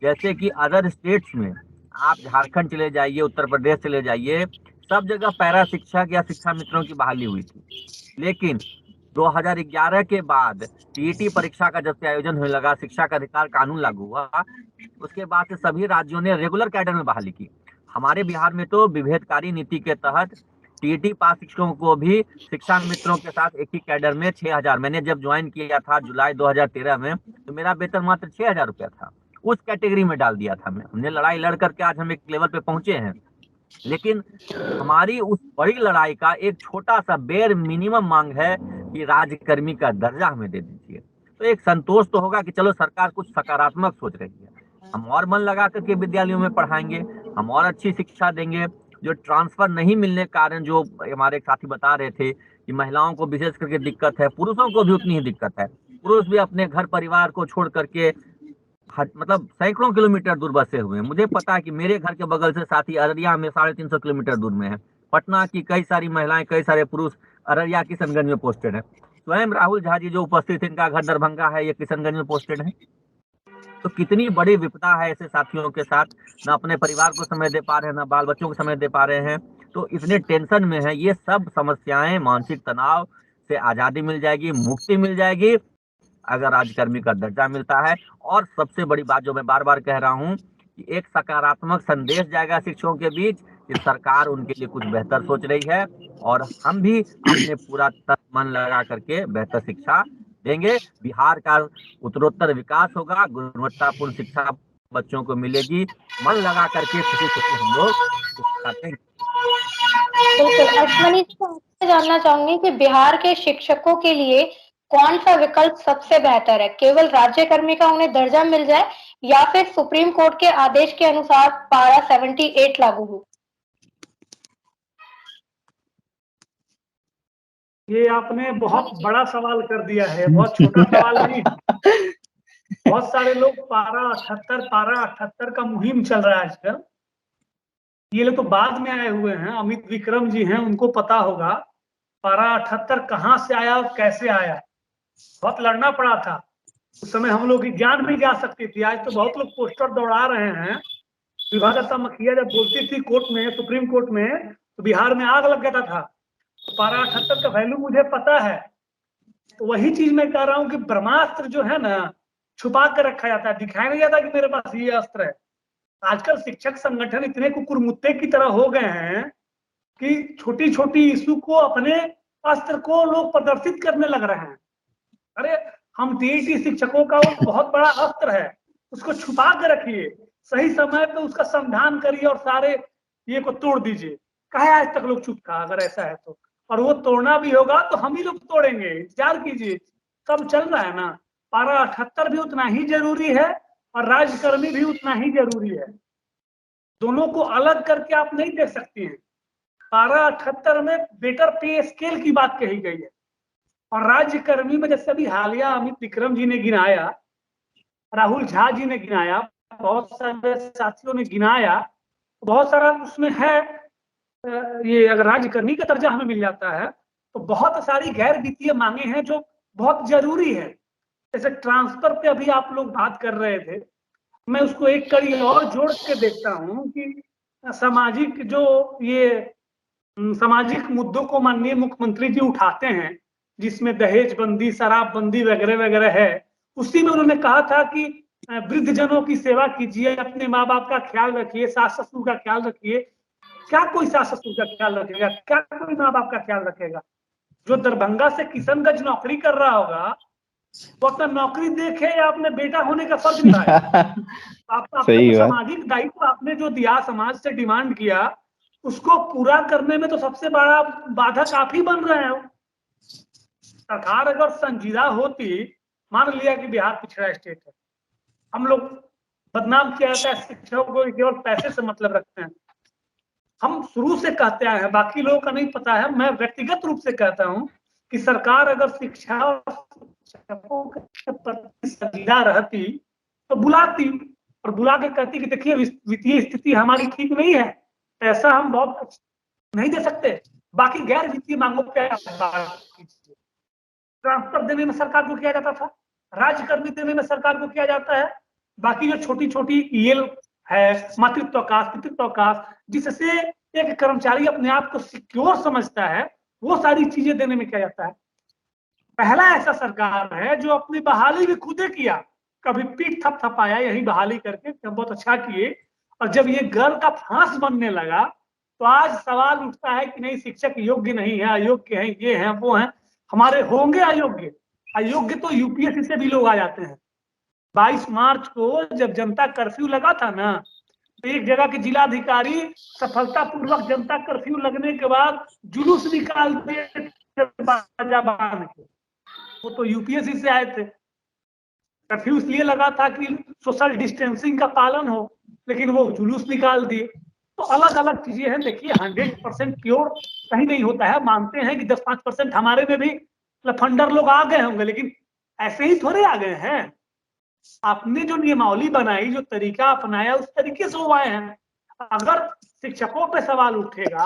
जैसे कि अदर स्टेट्स में आप झारखंड चले जाइए, उत्तर प्रदेश चले जाइए, सब जगह पैरा शिक्षक या शिक्षा मित्रों की बहाली हुई थी, लेकिन 2011 के बाद टीईटी परीक्षा का जब से आयोजन होने लगा, शिक्षा का अधिकार कानून लागू हुआ, उसके बाद से सभी राज्यों ने रेगुलर कैडर में बहाली की। हमारे बिहार में तो विभेदकारी नीति के तहत टीईटी पास शिक्षकों को भी शिक्षा मित्रों के साथ एक ही कैडर में 6000, मैंने जब ज्वाइन किया था जुलाई 2013 में, तो मेरा वेतन मात्र 6000 रुपया था, उस कैटेगरी में डाल दिया था मैं। हमने लड़ाई लड़ करके आज हम एक लेवल पे पहुंचे हैं, लेकिन हमारी उस बड़ी लड़ाई का एक छोटा सा बेयर मिनिमम मांग है कि राज्यकर्मी का दर्जा हमें दे दीजिए। तो एक संतोष तो होगा कि चलो सरकार कुछ सकारात्मक सोच रही है, हम और मन लगा करके विद्यालयों में पढ़ाएंगे, हम और अच्छी शिक्षा देंगे। जो ट्रांसफर नहीं मिलने के कारण जो हमारे साथी बता रहे थे कि महिलाओं को विशेष करके दिक्कत है, पुरुषों को भी उतनी ही दिक्कत है। पुरुष भी अपने घर परिवार को छोड़ करके मतलब सैकड़ों किलोमीटर दूर बसे हुए हैं। मुझे पता है कि मेरे घर के बगल से साथी अररिया में 350 किलोमीटर दूर में है। पटना की कई सारी महिलाएं, कई सारे पुरुष अररिया किशनगंज में पोस्टेड है। स्वयं राहुल झा जी जो उपस्थित, इनका घर दरभंगा है, ये किशनगंज में पोस्टेड है। तो कितनी बड़ी विपदा है ऐसे साथियों के साथ, न अपने परिवार को समय दे पा रहे हैं, न बाल बच्चों को समय दे पा रहे हैं, तो इतने टेंशन में है। ये सब समस्याएं, मानसिक तनाव से आजादी मिल जाएगी, मुक्ति मिल जाएगी अगर राज्यकर्मी का दर्जा मिलता है। और सबसे बड़ी बात जो मैं बार बार कह रहा हूं कि एक सकारात्मक संदेश जाएगा शिक्षकों के बीच कि सरकार उनके लिए कुछ बेहतर सोच रही है, और हम भी अपने पूरा तन मन लगा करके बेहतर शिक्षा देंगे। बिहार का उत्तरोत्तर विकास होगा, गुणवत्तापूर्ण शिक्षा बच्चों को मिलेगी, मन लगा करके खुशी खुशी हम लोग। बिल्कुल अश्वनी जी, मैं आपसे जानना चाहूंगी कि बिहार के शिक्षकों के लिए कौन सा विकल्प सबसे बेहतर है? केवल राज्यकर्मी का उन्हें दर्जा मिल जाए या फिर सुप्रीम कोर्ट के आदेश के अनुसार पारा 78 लागू हो? ये आपने बहुत बड़ा सवाल कर दिया है, बहुत छोटा सवाल नहीं। बहुत सारे लोग पारा 78 का मुहिम चल रहा है आजकल। ये लोग तो बाद में आए हुए हैं, अमित विक्रम जी हैं, उनको पता होगा पारा 78 कहाँ से आया और कैसे आया। बहुत लड़ना पड़ा था उस समय, हम लोग की जान भी जा सकती थी। आज तो बहुत लोग पोस्टर दौड़ा रहे हैं। विभागता मखिया जब बोलती थी कोर्ट में, सुप्रीम कोर्ट में, तो बिहार में आग लग जाता था। तो पारा 78 का वैल्यू मुझे पता है। तो वही चीज मैं कह रहा हूँ कि ब्रह्मास्त्र जो है ना, छुपा कर रखा जाता है, दिखाया नहीं जाता कि मेरे पास ये अस्त्र है। आजकल शिक्षक संगठन इतने कुकुरमुत्ते की तरह हो गए हैं कि छोटी छोटी इशू को, अपने अस्त्र को लोग प्रदर्शित करने लग रहे हैं। अरे हम टीईटी शिक्षकों का वो बहुत बड़ा अस्त्र है, उसको छुपा के रखिए, सही समय पे उसका संधान करिए और सारे ये को तोड़ दीजिए। कहे आज तक लोग चुप था? अगर ऐसा है तो, और वो तोड़ना भी होगा तो हम ही लोग तोड़ेंगे, इंतजार कीजिए। सब चल रहा है ना। पारा 78 भी उतना ही जरूरी है और राज्यकर्मी भी उतना ही जरूरी है। दोनों को अलग करके आप नहीं देख सकती हैं। पारा 78 में बेटर पे स्केल की बात कही गई है, और राज्यकर्मी में जैसे अभी हालिया अमित विक्रम जी ने गिनाया, राहुल झा जी ने गिनाया, बहुत सारे साथियों ने गिनाया, बहुत सारा उसमें है। ये अगर राज्यकर्मी का दर्जा हमें मिल जाता है तो बहुत सारी गैर वित्तीय मांगे हैं जो बहुत जरूरी है। जैसे ट्रांसफर पे अभी आप लोग बात कर रहे थे, मैं उसको एक कड़ी और जोड़ के देखता हूँ कि सामाजिक जो ये सामाजिक मुद्दों को माननीय मुख्यमंत्री जी उठाते हैं, जिसमें दहेज बंदी, शराब बंदी वगैरह वगैरह है, उसी में उन्होंने कहा था कि वृद्धजनों की सेवा कीजिए, अपने माँ बाप का ख्याल रखिए, सास ससुर का ख्याल रखिए। क्या कोई सास ससुर का ख्याल रखेगा? क्या कोई माँ बाप का ख्याल रखेगा? जो दरभंगा से किशनगंज नौकरी कर रहा होगा, वो अपना नौकरी देखे या अपने बेटा होने का फर्ज निभाए। आपका सही बात। सामाजिक दायित्व आपने जो दिया, समाज से डिमांड किया, उसको पूरा करने में तो सबसे बड़ा बाधक आप ही बन रहे हो। सरकार अगर संजीदा होती, मान लिया कि बिहार पिछड़ा स्टेट है, हम लोग बदनाम किया जाता है शिक्षकों को केवल पैसे से मतलब रखते हैं। हम शुरू से कहते आए हैं, बाकी लोगों का नहीं पता है, मैं व्यक्तिगत रूप से कहता हूं कि सरकार अगर शिक्षा और शिक्षकों के प्रति संजीदा रहती तो बुलाती और बुला के कहती कि देखिए वित्तीय स्थिति हमारी ठीक नहीं है, पैसा हम बहुत नहीं दे सकते, बाकी गैर वित्तीय मांगों पे ट्रांसफर देने में सरकार को किया जाता था, राज्य कर्मी देने में सरकार को किया जाता है, बाकी जो छोटी छोटी ईएल है, मातृत्व अवकाश, पितृत्व अवकाश, जिससे एक कर्मचारी अपने आप को सिक्योर समझता है, वो सारी चीजें देने में किया जाता है। पहला ऐसा सरकार है जो अपनी बहाली भी खुदे किया, कभी पीठ थपथपाया यही बहाली करके, बहुत अच्छा किए, और जब ये घर का फांस बनने लगा तो आज सवाल उठता है कि नहीं शिक्षक योग्य नहीं है, अयोग्य है, ये है वो है। हमारे होंगे अयोग्य, अयोग्य तो यूपीएससी से भी लोग आ जाते हैं। 22 मार्च को जब जनता कर्फ्यू लगा था ना, तो एक जगह के जिलाधिकारी सफलतापूर्वक जनता कर्फ्यू लगने के बाद जुलूस निकाल दिए, वो तो यूपीएससी से आए थे। कर्फ्यू इसलिए लगा था कि सोशल डिस्टेंसिंग का पालन हो, लेकिन वो जुलूस निकाल दिए। तो अलग अलग चीजें हैं। देखिए 100% प्योर कहीं नहीं होता है, मानते हैं कि 10-5% हमारे में भी लफंडर लोग आ गए होंगे, लेकिन ऐसे ही थोड़े आ गए हैं। आपने जो नियमावली बनाई, जो तरीका अपनाया, उस तरीके से वो आए हैं। अगर शिक्षकों पे सवाल उठेगा,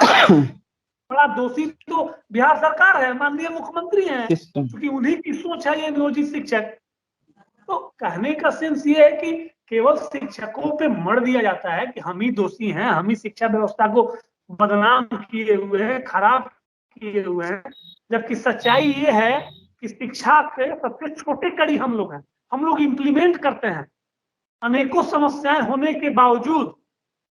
बड़ा दोषी तो बिहार सरकार है, माननीय मुख्यमंत्री हैं, क्योंकि उन्हीं की सोच है ये नियोजित शिक्षक। तो कहने का सेंस ये है कि केवल शिक्षकों पे मर दिया जाता है कि हम ही दोषी हैं, हम ही शिक्षा व्यवस्था को बदनाम किए हुए हैं, खराब किए हुए हैं, जबकि सच्चाई ये है कि शिक्षा के सबसे छोटे कड़ी हम लोग हैं। हम लोग इम्प्लीमेंट करते हैं। अनेकों समस्याएं होने के बावजूद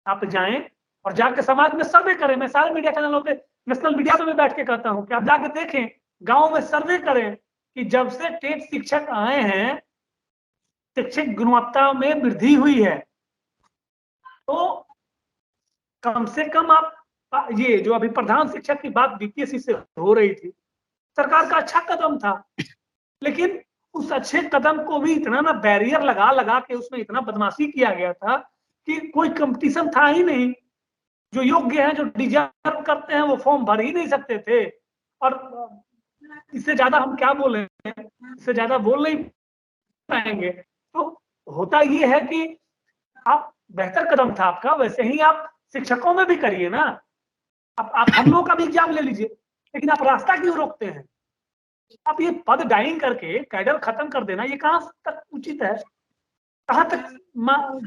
आप जाएं और जाके समाज में सर्वे करें। मैं सारे मीडिया चैनलों पे, नेशनल मीडिया पे भी बैठ के कहता हूं कि आप जाके देखें, गांव में सर्वे करें कि जब से टेट शिक्षक आए हैं, शिक्षक गुणवत्ता में वृद्धि हुई है। तो कम से कम आप ये जो अभी प्रधान शिक्षक की बात बीपीएससी से हो रही थी, सरकार का अच्छा कदम था, लेकिन उस अच्छे कदम को भी इतना ना बैरियर लगा लगा के उसमें इतना बदमाशी किया गया था कि कोई कंपटीशन था ही नहीं। जो योग्य हैं, जो डिजर्व करते हैं, वो फॉर्म भर ही नहीं सकते थे। और इससे ज्यादा हम क्या बोले, इससे ज्यादा बोल नहीं पाएंगे। तो होता ये है कि आप बेहतर कदम था आपका, वैसे ही आप शिक्षकों में भी करिए ना। आप हम लोग का भी एग्जाम ले लीजिए, लेकिन आप रास्ता क्यों रोकते हैं? आप ये पद डाइंग करके कैडर खत्म कर देना, ये कहां तक उचित है, कहां तक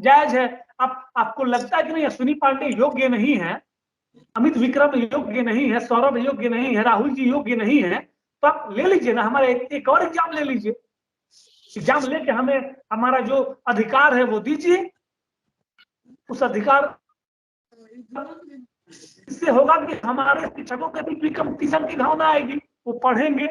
जायज है? आपको लगता है कि नहीं अश्विनी पांडे योग्य नहीं है, अमित विक्रम योग्य नहीं है, सौरभ योग्य नहीं है, राहुल जी योग्य नहीं है, तो आप ले लीजिए ना, हमारे एक और एग्जाम ले लीजिए। एग्जाम लेके हमें हमारा जो अधिकार है वो दीजिए। उस अधिकार इससे होगा कि हमारे शिक्षकों के बीच भी कंपटीशन की भावना आएगी, वो पढ़ेंगे,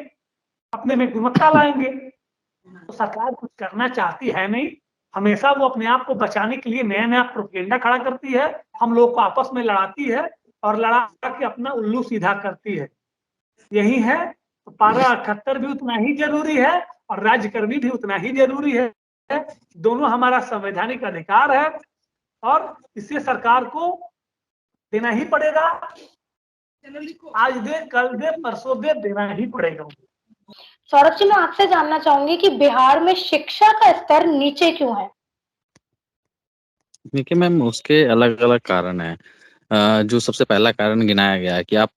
अपने में गुणवत्ता लाएंगे। तो सरकार कुछ करना चाहती है नहीं, हमेशा वो अपने आप को बचाने के लिए नया नया प्रोपेगेंडा खड़ा करती है, हम लोग को आपस में लड़ाती है और लड़ा के अपना उल्लू सीधा करती है। यही है। तो पारा 78 भी उतना ही जरूरी है और राज्यकर्मी भी उतना ही जरूरी है। दोनों हमारा संवैधानिक अधिकार है और इसे सरकार को देना ही पड़ेगा। आज दे, कल दे, परसों दे, देना ही पड़ेगा। सौरभ जी, मैं आपसे जानना चाहूंगी कि बिहार में शिक्षा का स्तर नीचे क्यों है? देखिए मैम, उसके अलग अलग कारण हैं। जो सबसे पहला कारण गिनाया गया है कि आप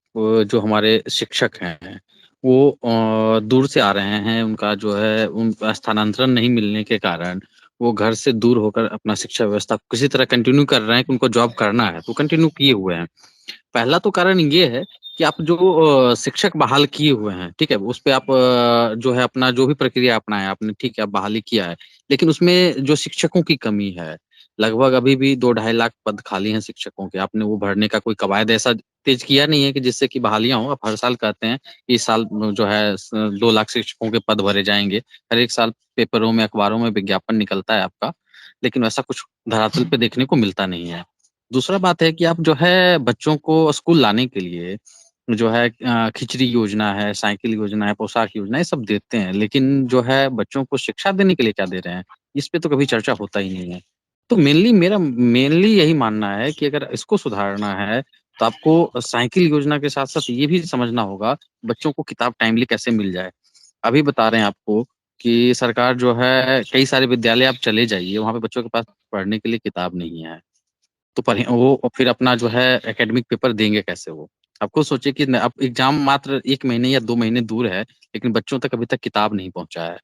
जो हमारे शिक्षक हैं वो दूर से आ रहे हैं, उनका जो है उनका स्थानांतरण नहीं मिलने के कारण वो घर से दूर होकर अपना शिक्षा व्यवस्था किसी तरह कंटिन्यू कर रहे हैं कि उनको जॉब करना है, तो कंटिन्यू किए हुए हैं। पहला तो कारण ये है कि आप जो शिक्षक बहाल किए हुए हैं, ठीक है, उस पे आप जो है अपना जो भी प्रक्रिया अपनाया आपने, ठीक है, आप बहाली किया है, लेकिन उसमें जो शिक्षकों की कमी है, लगभग अभी भी 2-2.5 लाख पद खाली हैं शिक्षकों के। आपने वो भरने का कोई कवायद ऐसा तेज किया नहीं है कि जिससे कि बहालियां हो। आप हर साल कहते हैं कि इस साल जो है 2 लाख शिक्षकों के पद भरे जाएंगे। हर एक साल पेपरों में, अखबारों में विज्ञापन निकलता है आपका, लेकिन वैसा कुछ धरातल पे देखने को मिलता नहीं है। दूसरा बात है कि आप जो है बच्चों को स्कूल लाने के लिए जो है खिचड़ी योजना है, साइकिल योजना है, पोशाक योजना है, ये सब देते हैं, लेकिन जो है बच्चों को शिक्षा देने के लिए क्या दे रहे हैं, इस पे तो कभी चर्चा होता ही नहीं है। तो मेनली यही मानना है कि अगर इसको सुधारना है, तो आपको साइकिल योजना के साथ-साथ ये भी समझना होगा, बच्चों को किताब टाइमली कैसे मिल जाए। अभी बता रहे हैं आपको कि सरकार जो है कई सारे विद्यालय आप चले जाइए, वहाँ पे बच्चों के पास पढ़ने के लिए किताब नहीं है। तो पढ़े वो फिर अपना जो है एकेडमिक पेपर देंगे कैसे वो? आप खुद सोचिए कि न अब एग्ज़ाम मात्र 1 महीने या 2 महीने दूर है, लेकिन बच्चों तक अभी तक किताब नहीं पहुँचा है।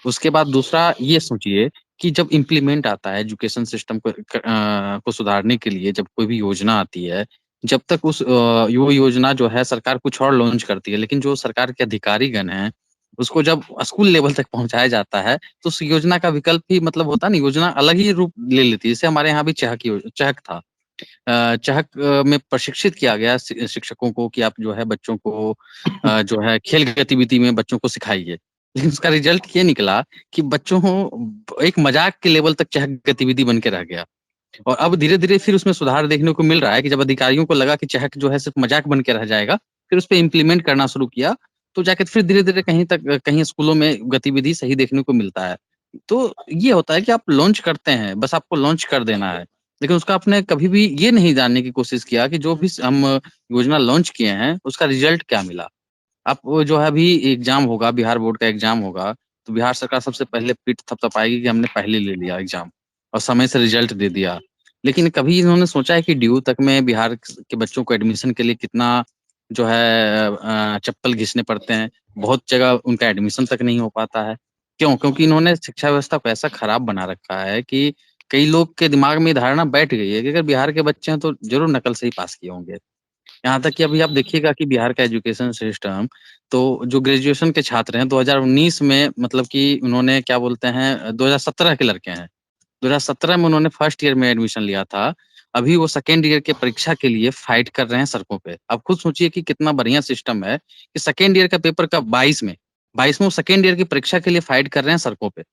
उसके बाद दूसरा ये सोचिए कि जब इम्प्लीमेंट आता है एजुकेशन सिस्टम को सुधारने के लिए जब कोई भी योजना आती है, जब तक वो योजना जो है सरकार कुछ और लॉन्च करती है, लेकिन जो सरकार के अधिकारीगण हैं, उसको जब स्कूल लेवल तक पहुँचाया जाता है, तो उस योजना का विकल्प ही मतलब होता है ना, योजना अलग ही रूप ले लेती है। जैसे हमारे यहाँ भी चहक था। चहक में प्रशिक्षित किया गया शिक्षकों को कि आप जो है बच्चों को जो है खेल गतिविधि में बच्चों को सिखाइए। लेकिन उसका रिज़ल्ट ये निकला कि बच्चों एक मज़ाक के लेवल तक चहक गतिविधि बन के रह गया। और अब धीरे-धीरे फिर उसमें सुधार देखने को मिल रहा है कि जब अधिकारियों को लगा कि चहक जो है सिर्फ़ मज़ाक बन के रह जाएगा, फिर उसपे इम्प्लीमेंट करना शुरू किया, तो जाके फिर धीरे-धीरे कहीं स्कूलों में गतिविधि सही देखने को मिलता है। तो ये होता है कि आप लॉन्च करते हैं, बस आपको लॉन्च कर देना है। लेकिन उसका आपने कभी भी ये नहीं जानने की कोशिश किया कि जो भी हम योजना लॉन्च किए हैं, उसका रिज़ल्ट क्या मिला? आप वो जो है अभी एग्ज़ाम होगा, बिहार बोर्ड का एग्ज़ाम होगा, तो बिहार सरकार सबसे पहले पीठ थपथपाएगी कि हमने पहले ले लिया एग्ज़ाम और समय से रिज़ल्ट दे दिया। लेकिन कभी इन्होंने सोचा है कि ड्यू तक में बिहार के बच्चों को एडमिशन के लिए कितना जो है चप्पल घिसने पड़ते हैं, बहुत जगह उनका एडमिशन तक नहीं हो पाता है। क्यों? क्योंकि इन्होंने शिक्षा व्यवस्था को ऐसा खराब बना रखा है कि कई लोग के दिमाग में ये धारणा बैठ गई है कि अगर बिहार के बच्चे हैं तो ज़रूर नकल से ही पास किए होंगे। यहाँ तक कि अभी आप देखिएगा कि बिहार का एजुकेशन सिस्टम, तो जो ग्रेजुएशन के छात्र हैं 2019 में मतलब कि उन्होंने क्या बोलते हैं 2017 के लड़के हैं। 2017 में उन्होंने फर्स्ट ईयर में एडमिशन लिया था। अभी वो सेकंड ईयर की परीक्षा के लिए फाइट कर रहे हैं सड़कों पे। आप खुद सोचिए कि कितना बढ़िया सिस्टम है कि सेकंड ईयर का पेपर कब 22 में वो सेकंड ईयर की परीक्षा के लिए फाइट कर रहे हैं सड़कों पे।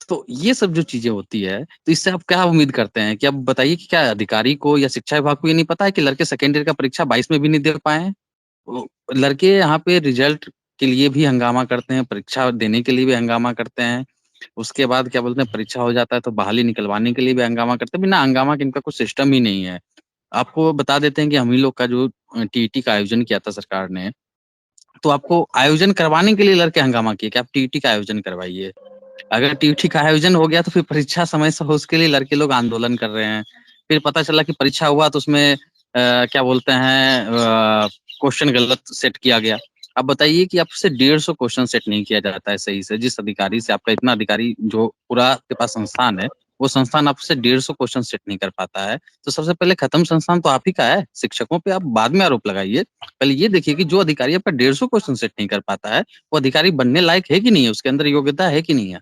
तो ये सब जो चीज़ें होती है, तो इससे आप क्या उम्मीद करते हैं कि अब बताइए कि क्या अधिकारी को या शिक्षा विभाग को ये नहीं पता है कि लड़के सेकंड ईयर का परीक्षा 22 में भी नहीं दे पाए हैं? वो लड़के यहाँ पे रिज़ल्ट के लिए भी हंगामा करते हैं, परीक्षा देने के लिए भी हंगामा करते हैं। उसके बाद क्या बोलते हैं परीक्षा हो जाता है तो बहाली निकलवाने के लिए भी हंगामा करते हैं। बिना हंगामा के इनका कोई सिस्टम ही नहीं है। आपको बता देते हैं कि हम ही लोग का जो टीईटी का आयोजन किया था सरकार ने, तो आपको आयोजन करवाने के लिए लड़के हंगामा किए कि आप टीईटी का आयोजन करवाइए। अगर टीईटी का आयोजन हो गया तो फिर परीक्षा समय से हो उसके लिए लड़के लोग आंदोलन कर रहे हैं। फिर पता चला कि परीक्षा हुआ तो उसमें क्या बोलते हैं क्वेश्चन गलत सेट किया गया। अब बताइए कि आपसे 150 क्वेश्चन सेट नहीं किया जाता है सही से, जिस अधिकारी से आपका इतना अधिकारी जो पूरा आपके पास संस्थान है, वो संस्थान आपसे 150 क्वेश्चन सेट नहीं कर पाता है। तो सबसे पहले खत्म संस्थान तो आप ही का है, शिक्षकों पे आप बाद में आरोप लगाइए। पहले ये देखिए कि जो अधिकारी आपका 150 क्वेश्चन सेट नहीं कर पाता है, वो अधिकारी बनने लायक है कि नहीं है, उसके अंदर योग्यता है कि नहीं है।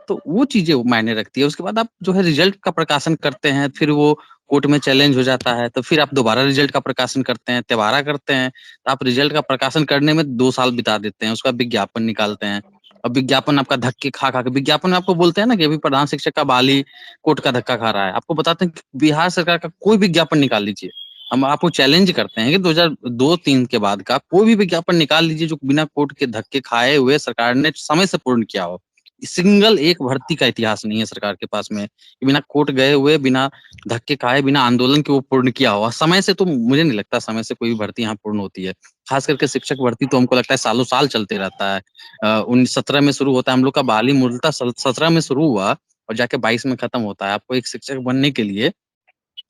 तो वो चीज़ें मायने रखती है। उसके बाद आप जो है रिज़ल्ट का प्रकाशन करते हैं, फिर वो कोर्ट में चैलेंज हो जाता है, तो फिर आप दोबारा रिज़ल्ट का प्रकाशन करते हैं, तिबारा करते हैं। तो आप रिज़ल्ट का प्रकाशन करने में 2 साल बिता देते हैं, उसका विज्ञापन निकालते हैं। और विज्ञापन आपका धक्के खा-खा के विज्ञापन में आपको बोलते हैं ना कि अभी प्रधान शिक्षक का बहाली कोर्ट का धक्का खा रहा है। आपको बताते हैं कि बिहार सरकार का कोई विज्ञापन निकाल लीजिए। हम आपको चैलेंज करते हैं कि 2002-3 के बाद का कोई भी विज्ञापन निकाल लीजिए जो बिना कोर्ट के धक्के खाए हुए सरकार ने समय से पूर्ण किया हो। सिंगल एक भर्ती का इतिहास नहीं है सरकार के पास में कि बिना कोर्ट गए हुए, बिना धक्के खाए, बिना आंदोलन के वो पूर्ण किया हो। और समय से तो मुझे नहीं लगता समय से कोई भी भर्ती यहाँ पूर्ण होती है। खास करके शिक्षक भर्ती तो हमको लगता है सालों-साल चलते रहता है। 17 में शुरू होता है, हम लोग का बहाली मूलतः 17 में शुरू हुआ और जाके 22 में खत्म होता है। आपको एक शिक्षक बनने के लिए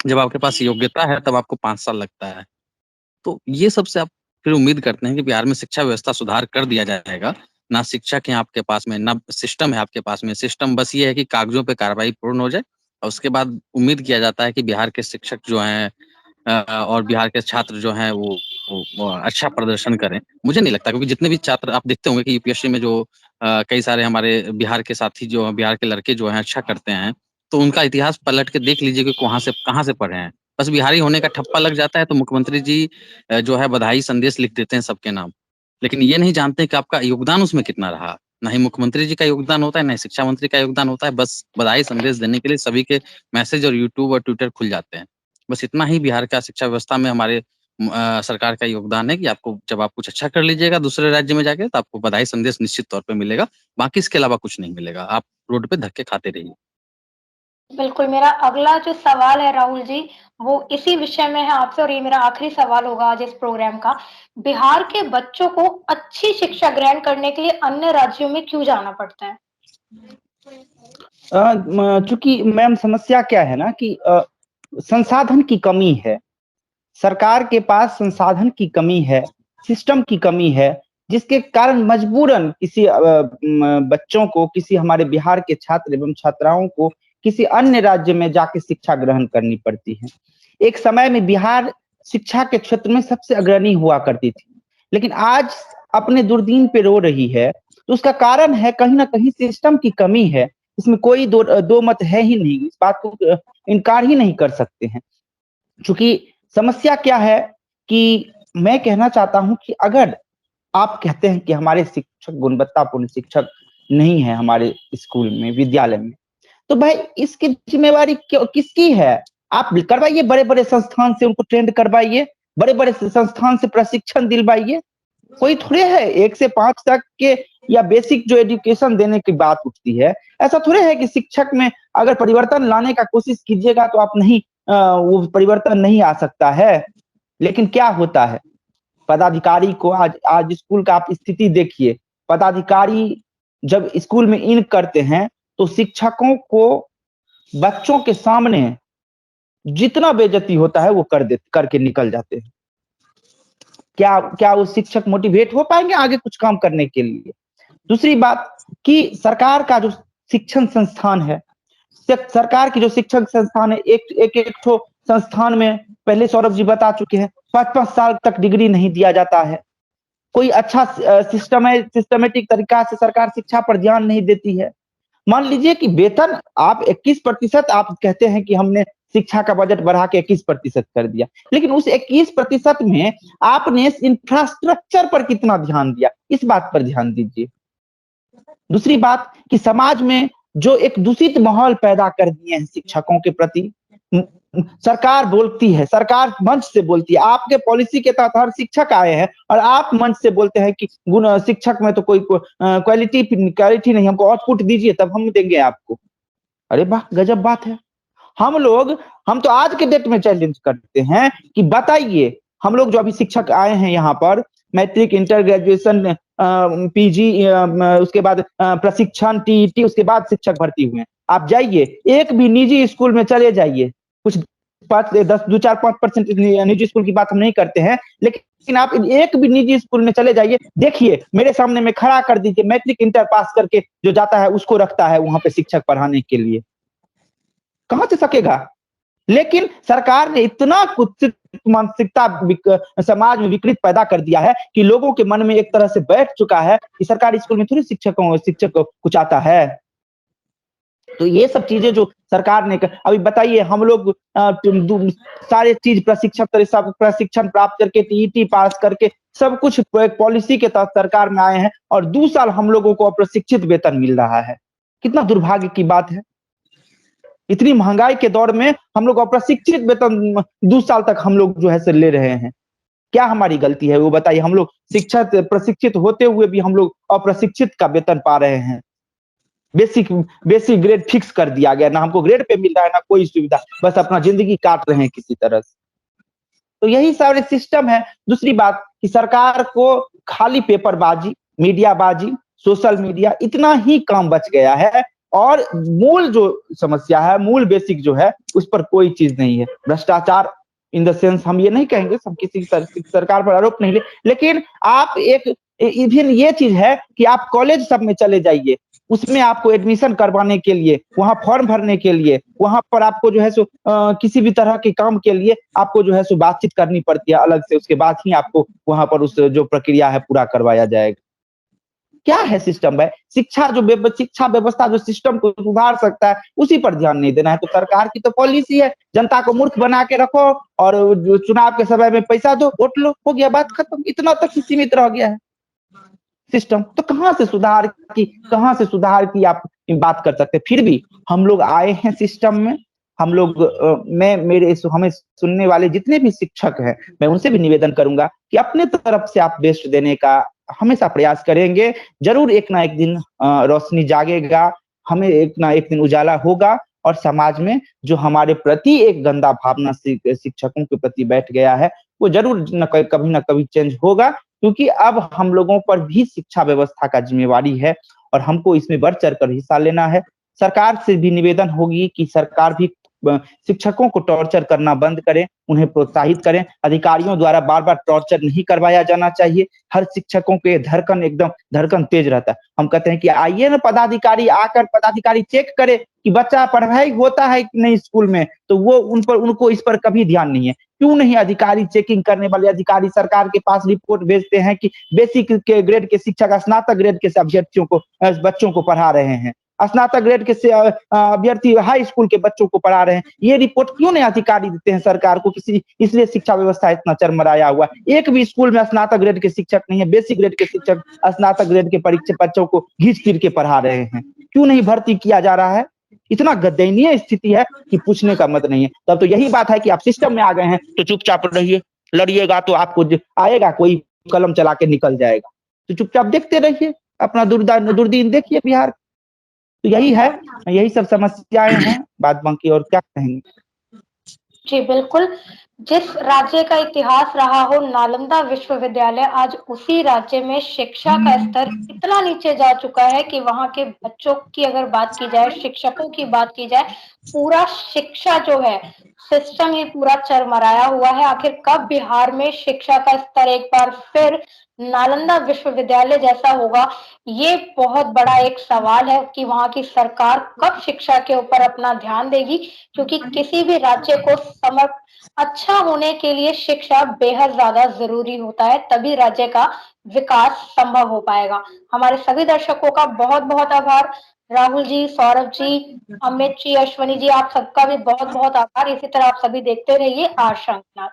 जब आपके पास योग्यता है तब आपको 5 साल लगता है। तो ये सब से आप फिर उम्मीद करते हैं कि बिहार में शिक्षा व्यवस्था सुधार कर दिया जाएगा। ना शिक्षक है आपके पास में, ना सिस्टम है आपके पास में। सिस्टम बस ये है कि कागज़ों पे कार्रवाई पूर्ण हो जाए और उसके बाद उम्मीद किया जाता है कि बिहार के शिक्षक जो हैं और बिहार के छात्र जो हैं वो अच्छा प्रदर्शन करें। मुझे नहीं लगता क्योंकि जितने भी छात्र आप देखते होंगे कि यूपीएससी में जो कई सारे हमारे बिहार के साथी जो हैं, बिहार के लड़के जो हैं अच्छा करते हैं, तो उनका इतिहास पलट के देख लीजिए कि कहाँ से पढ़े हैं। बस बिहारी होने का ठप्पा लग जाता है तो मुख्यमंत्री जी जो है बधाई संदेश लिख देते हैं सबके नाम। लेकिन ये नहीं जानते कि आपका योगदान उसमें कितना रहा। ना ही मुख्यमंत्री जी का योगदान होता है, ना ही शिक्षा मंत्री का योगदान होता है। बस बधाई संदेश देने के लिए सभी के मैसेज और यूट्यूब और ट्विटर खुल जाते हैं। बस इतना ही बिहार का शिक्षा व्यवस्था में हमारे सरकार का योगदान है कि आपको जब आप कुछ अच्छा कर लीजिएगा दूसरे राज्य में जाके, तो आपको बधाई संदेश निश्चित तौर पे मिलेगा। बाकी इसके अलावा कुछ नहीं मिलेगा। आप रोड पे धक्के खाते रहिए। बिल्कुल, मेरा अगला जो सवाल है राहुल जी, वो इसी विषय में है आपसे और ये मेरा आखिरी सवाल होगा आज इस प्रोग्राम का। बिहार के बच्चों को अच्छी शिक्षा ग्रहण करने के लिए अन्य राज्यों में क्यों जाना पड़ता है? चूंकि मैम समस्या क्या है ना कि संसाधन की कमी है, सरकार के पास संसाधन की कमी है, सिस्टम की कमी है, जिसके कारण मजबूरन किसी बच्चों को, किसी हमारे बिहार के छात्र एवं छात्राओं को किसी अन्य राज्य में जाके शिक्षा ग्रहण करनी पड़ती है। एक समय में बिहार शिक्षा के क्षेत्र में सबसे अग्रणी हुआ करती थी, लेकिन आज अपने दुर्दीन पे रो रही है। तो उसका कारण है कहीं ना कहीं सिस्टम की कमी है। इसमें कोई दो मत है ही नहीं, इस बात को इनकार ही नहीं कर सकते हैं। चूंकि समस्या क्या है कि मैं कहना चाहता हूं कि अगर आप कहते हैं कि हमारे शिक्षक गुणवत्तापूर्ण शिक्षक नहीं है हमारे स्कूल में, विद्यालय में, तो भाई इसकी जिम्मेवारी किसकी है? आप करवाइए, बड़े बड़े संस्थान से उनको ट्रेंड करवाइए, बड़े बड़े संस्थान से प्रशिक्षण दिलवाइए। कोई थोड़े है 1 से 5 तक के या बेसिक जो एजुकेशन देने की बात उठती है, ऐसा थोड़े है कि शिक्षक में अगर परिवर्तन लाने का कोशिश कीजिएगा तो आप नहीं वो परिवर्तन नहीं आ सकता है। लेकिन क्या होता है, पदाधिकारी को आज स्कूल का आप स्थिति देखिए। पदाधिकारी जब स्कूल में इन करते हैं तो शिक्षकों को बच्चों के सामने जितना बेइज्जती होता है वो करके निकल जाते हैं। क्या वो शिक्षक मोटिवेट हो पाएंगे आगे कुछ काम करने के लिए? दूसरी बात कि सरकार का जो शिक्षण संस्थान है, सरकार की जो शिक्षण संस्थान है, एक ठो संस्थान में पहले सौरभ जी बता चुके हैं 5-5 साल तक डिग्री नहीं दिया जाता है। कोई अच्छा सिस्टमेटिक तरीका से सरकार शिक्षा पर ध्यान नहीं देती है। मान लीजिए कि वेतन आप 21% आप कहते हैं कि हमने शिक्षा का बजट बढ़ा के 21% कर दिया, लेकिन उस 21% में आपने इंफ्रास्ट्रक्चर पर कितना ध्यान दिया, इस बात पर ध्यान दीजिए। दूसरी बात कि समाज में जो एक दूषित माहौल पैदा कर दिए हैं शिक्षकों के प्रति, सरकार बोलती है, सरकार मंच से बोलती है, आपके पॉलिसी के तहत हर शिक्षक आए हैं और आप मंच से बोलते हैं कि गुण शिक्षक में तो कोई क्वालिटी नहीं, हमको आउटपुट दीजिए तब हम देंगे आपको। अरे वाह, गजब बात है। हम तो आज के डेट में चैलेंज करते हैं कि बताइए, हम लोग जो अभी शिक्षक आए हैं यहाँ पर, मैट्रिक, इंटर, ग्रेजुएशन, पीजी, उसके बाद प्रशिक्षण, टीईटी, उसके बाद शिक्षक भर्ती हुए हैं। आप जाइए, एक भी निजी स्कूल में चले जाइए, कुछ 2-4-5% निजी स्कूल की बात हम नहीं करते हैं, लेकिन आप एक भी निजी स्कूल में चले जाइए, देखिए, मेरे सामने में खड़ा कर दीजिए, मैट्रिक इंटर पास करके जो जाता है उसको रखता है वहां पे शिक्षक पढ़ाने के लिए। कहां से सकेगा? लेकिन सरकार ने इतना कुत्सित मानसिकता समाज में विकृत पैदा कर दिया है कि लोगों के मन में एक तरह से बैठ चुका है कि सरकारी स्कूल में थोड़ी शिक्षक कुछ आता है। तो ये सब चीजें जो सरकार ने अभी बताइए, हम लोग सारे चीज प्रशिक्षण प्राप्त करके, टीईटी पास करके, सब कुछ पॉलिसी के तहत सरकार में आए हैं और 2 साल हम लोगों को अप्रशिक्षित वेतन मिल रहा है। कितना दुर्भाग्य की बात है। इतनी महंगाई के दौर में हम लोग अप्रशिक्षित वेतन 2 साल तक हम लोग जो है से ले रहे हैं। क्या हमारी गलती है वो बताइए? हम लोग शिक्षक प्रशिक्षित होते हुए भी हम लोग अप्रशिक्षित का वेतन पा रहे हैं। बेसिक ग्रेड फिक्स कर दिया गया, ना हमको ग्रेड पे मिल रहा है ना कोई सुविधा, बस अपना जिंदगी काट रहे हैं किसी तरह से। तो यही सारे सिस्टम है। दूसरी बात कि सरकार को खाली पेपरबाजी, मीडियाबाजी, सोशल मीडिया, इतना ही काम बच गया है और मूल जो समस्या है, मूल बेसिक जो है, उस पर कोई चीज नहीं है। भ्रष्टाचार इन द सेंस हम ये नहीं कहेंगे, हम किसी सरकार पर आरोप नहीं ले, लेकिन आप इवन ये चीज है कि आप कॉलेज सब में चले जाइए, उसमें आपको एडमिशन करवाने के लिए, वहां फॉर्म भरने के लिए, वहां पर आपको जो है सो किसी भी तरह के काम के लिए आपको जो है सो बातचीत करनी पड़ती है अलग से, उसके बाद ही आपको वहां पर उस जो प्रक्रिया है पूरा करवाया जाएगा। क्या है सिस्टम है? शिक्षा व्यवस्था जो सिस्टम को सुधार सकता है उसी पर ध्यान नहीं देना है। तो सरकार की तो पॉलिसी है, जनता को मूर्ख बना के रखो और चुनाव के समय में पैसा दो, वोट लो, हो गया, बात खत्म। इतना तक सीमित रह गया है। सिस्टम, तो कहाँ से सुधार की आप बात कर सकते हैं। फिर भी हम लोग आए हैं सिस्टम में, हम लोग हमें सुनने वाले जितने भी शिक्षक हैं, मैं उनसे भी निवेदन करूंगा कि अपने तरफ से आप बेस्ट देने का हमेशा प्रयास करेंगे। जरूर एक ना एक दिन रोशनी जागेगा, हमें एक ना एक दिन उजाला होगा, और समाज में जो हमारे प्रति एक गंदा भावना शिक्षकों के प्रति बैठ गया है, वो जरूर कभी ना कभी चेंज होगा, क्योंकि अब हम लोगों पर भी शिक्षा व्यवस्था का जिम्मेवारी है और हमको इसमें बढ़ चढ़ कर हिस्सा लेना है। सरकार से भी निवेदन होगी कि सरकार भी शिक्षकों को टॉर्चर करना बंद करें, उन्हें प्रोत्साहित करें। अधिकारियों द्वारा बार-बार टॉर्चर नहीं करवाया जाना चाहिए। हर शिक्षकों के धड़कन तेज रहता है। हम कहते हैं कि आइए ना पदाधिकारी चेक करे कि बच्चा पढ़ाई होता है कि नहीं स्कूल में, तो वो उनको इस पर कभी ध्यान नहीं है। क्यों नहीं अधिकारी, चेकिंग करने वाले अधिकारी सरकार के पास रिपोर्ट भेजते हैं कि बेसिक के ग्रेड के शिक्षक स्नातक ग्रेड के अभ्यर्थियों को, बच्चों को पढ़ा रहे हैं, स्नातक ग्रेड के अभ्यर्थी हाई स्कूल के बच्चों को पढ़ा रहे हैं। ये रिपोर्ट क्यों नहीं अधिकारी देते हैं सरकार को? इसलिए शिक्षा व्यवस्था इतना चरमराया हुआ है। एक भी स्कूल में स्नातक ग्रेड के शिक्षक नहीं है, बेसिक ग्रेड के शिक्षक स्नातक ग्रेड के परीक्षा बच्चों को घींच तीर के पढ़ा रहे हैं। क्यों नहीं भर्ती किया जा रहा है? इतना दयनीय स्थिति है कि पूछने का मत नहीं है। तब तो यही बात है कि आप सिस्टम में आ गए हैं तो चुपचाप रहिए, लड़िएगा तो आपको आएगा कोई कलम चला के निकल जाएगा, तो चुपचाप देखते रहिए, अपना दुर्दीन देखिए बिहार। तो यही है, यही सब समस्याएं हैं, बात बाकी और क्या कहेंगे। जी बिल्कुल, जिस राज्य का इतिहास रहा हो नालंदा विश्वविद्यालय, आज उसी राज्य में शिक्षा का स्तर इतना नीचे जा चुका है कि वहां के बच्चों की अगर बात की जाए, शिक्षकों की बात की जाए, पूरा शिक्षा जो है सिस्टम ही पूरा चरमराया हुआ है। आखिर कब बिहार में शिक्षा का स्तर एक बार फिर नालंदा विश्वविद्यालय जैसा होगा, ये बहुत बड़ा एक सवाल है कि वहां की सरकार कब शिक्षा के ऊपर अपना ध्यान देगी, क्योंकि किसी भी राज्य को अच्छा होने के लिए शिक्षा बेहद ज्यादा जरूरी होता है, तभी राज्य का विकास संभव हो पाएगा। हमारे सभी दर्शकों का बहुत बहुत आभार। राहुल जी, सौरभ जी, अमित जी, अश्वनी जी, आप सबका भी बहुत बहुत आभार। इसी तरह आप सभी देखते रहिए आज श्रृंखला।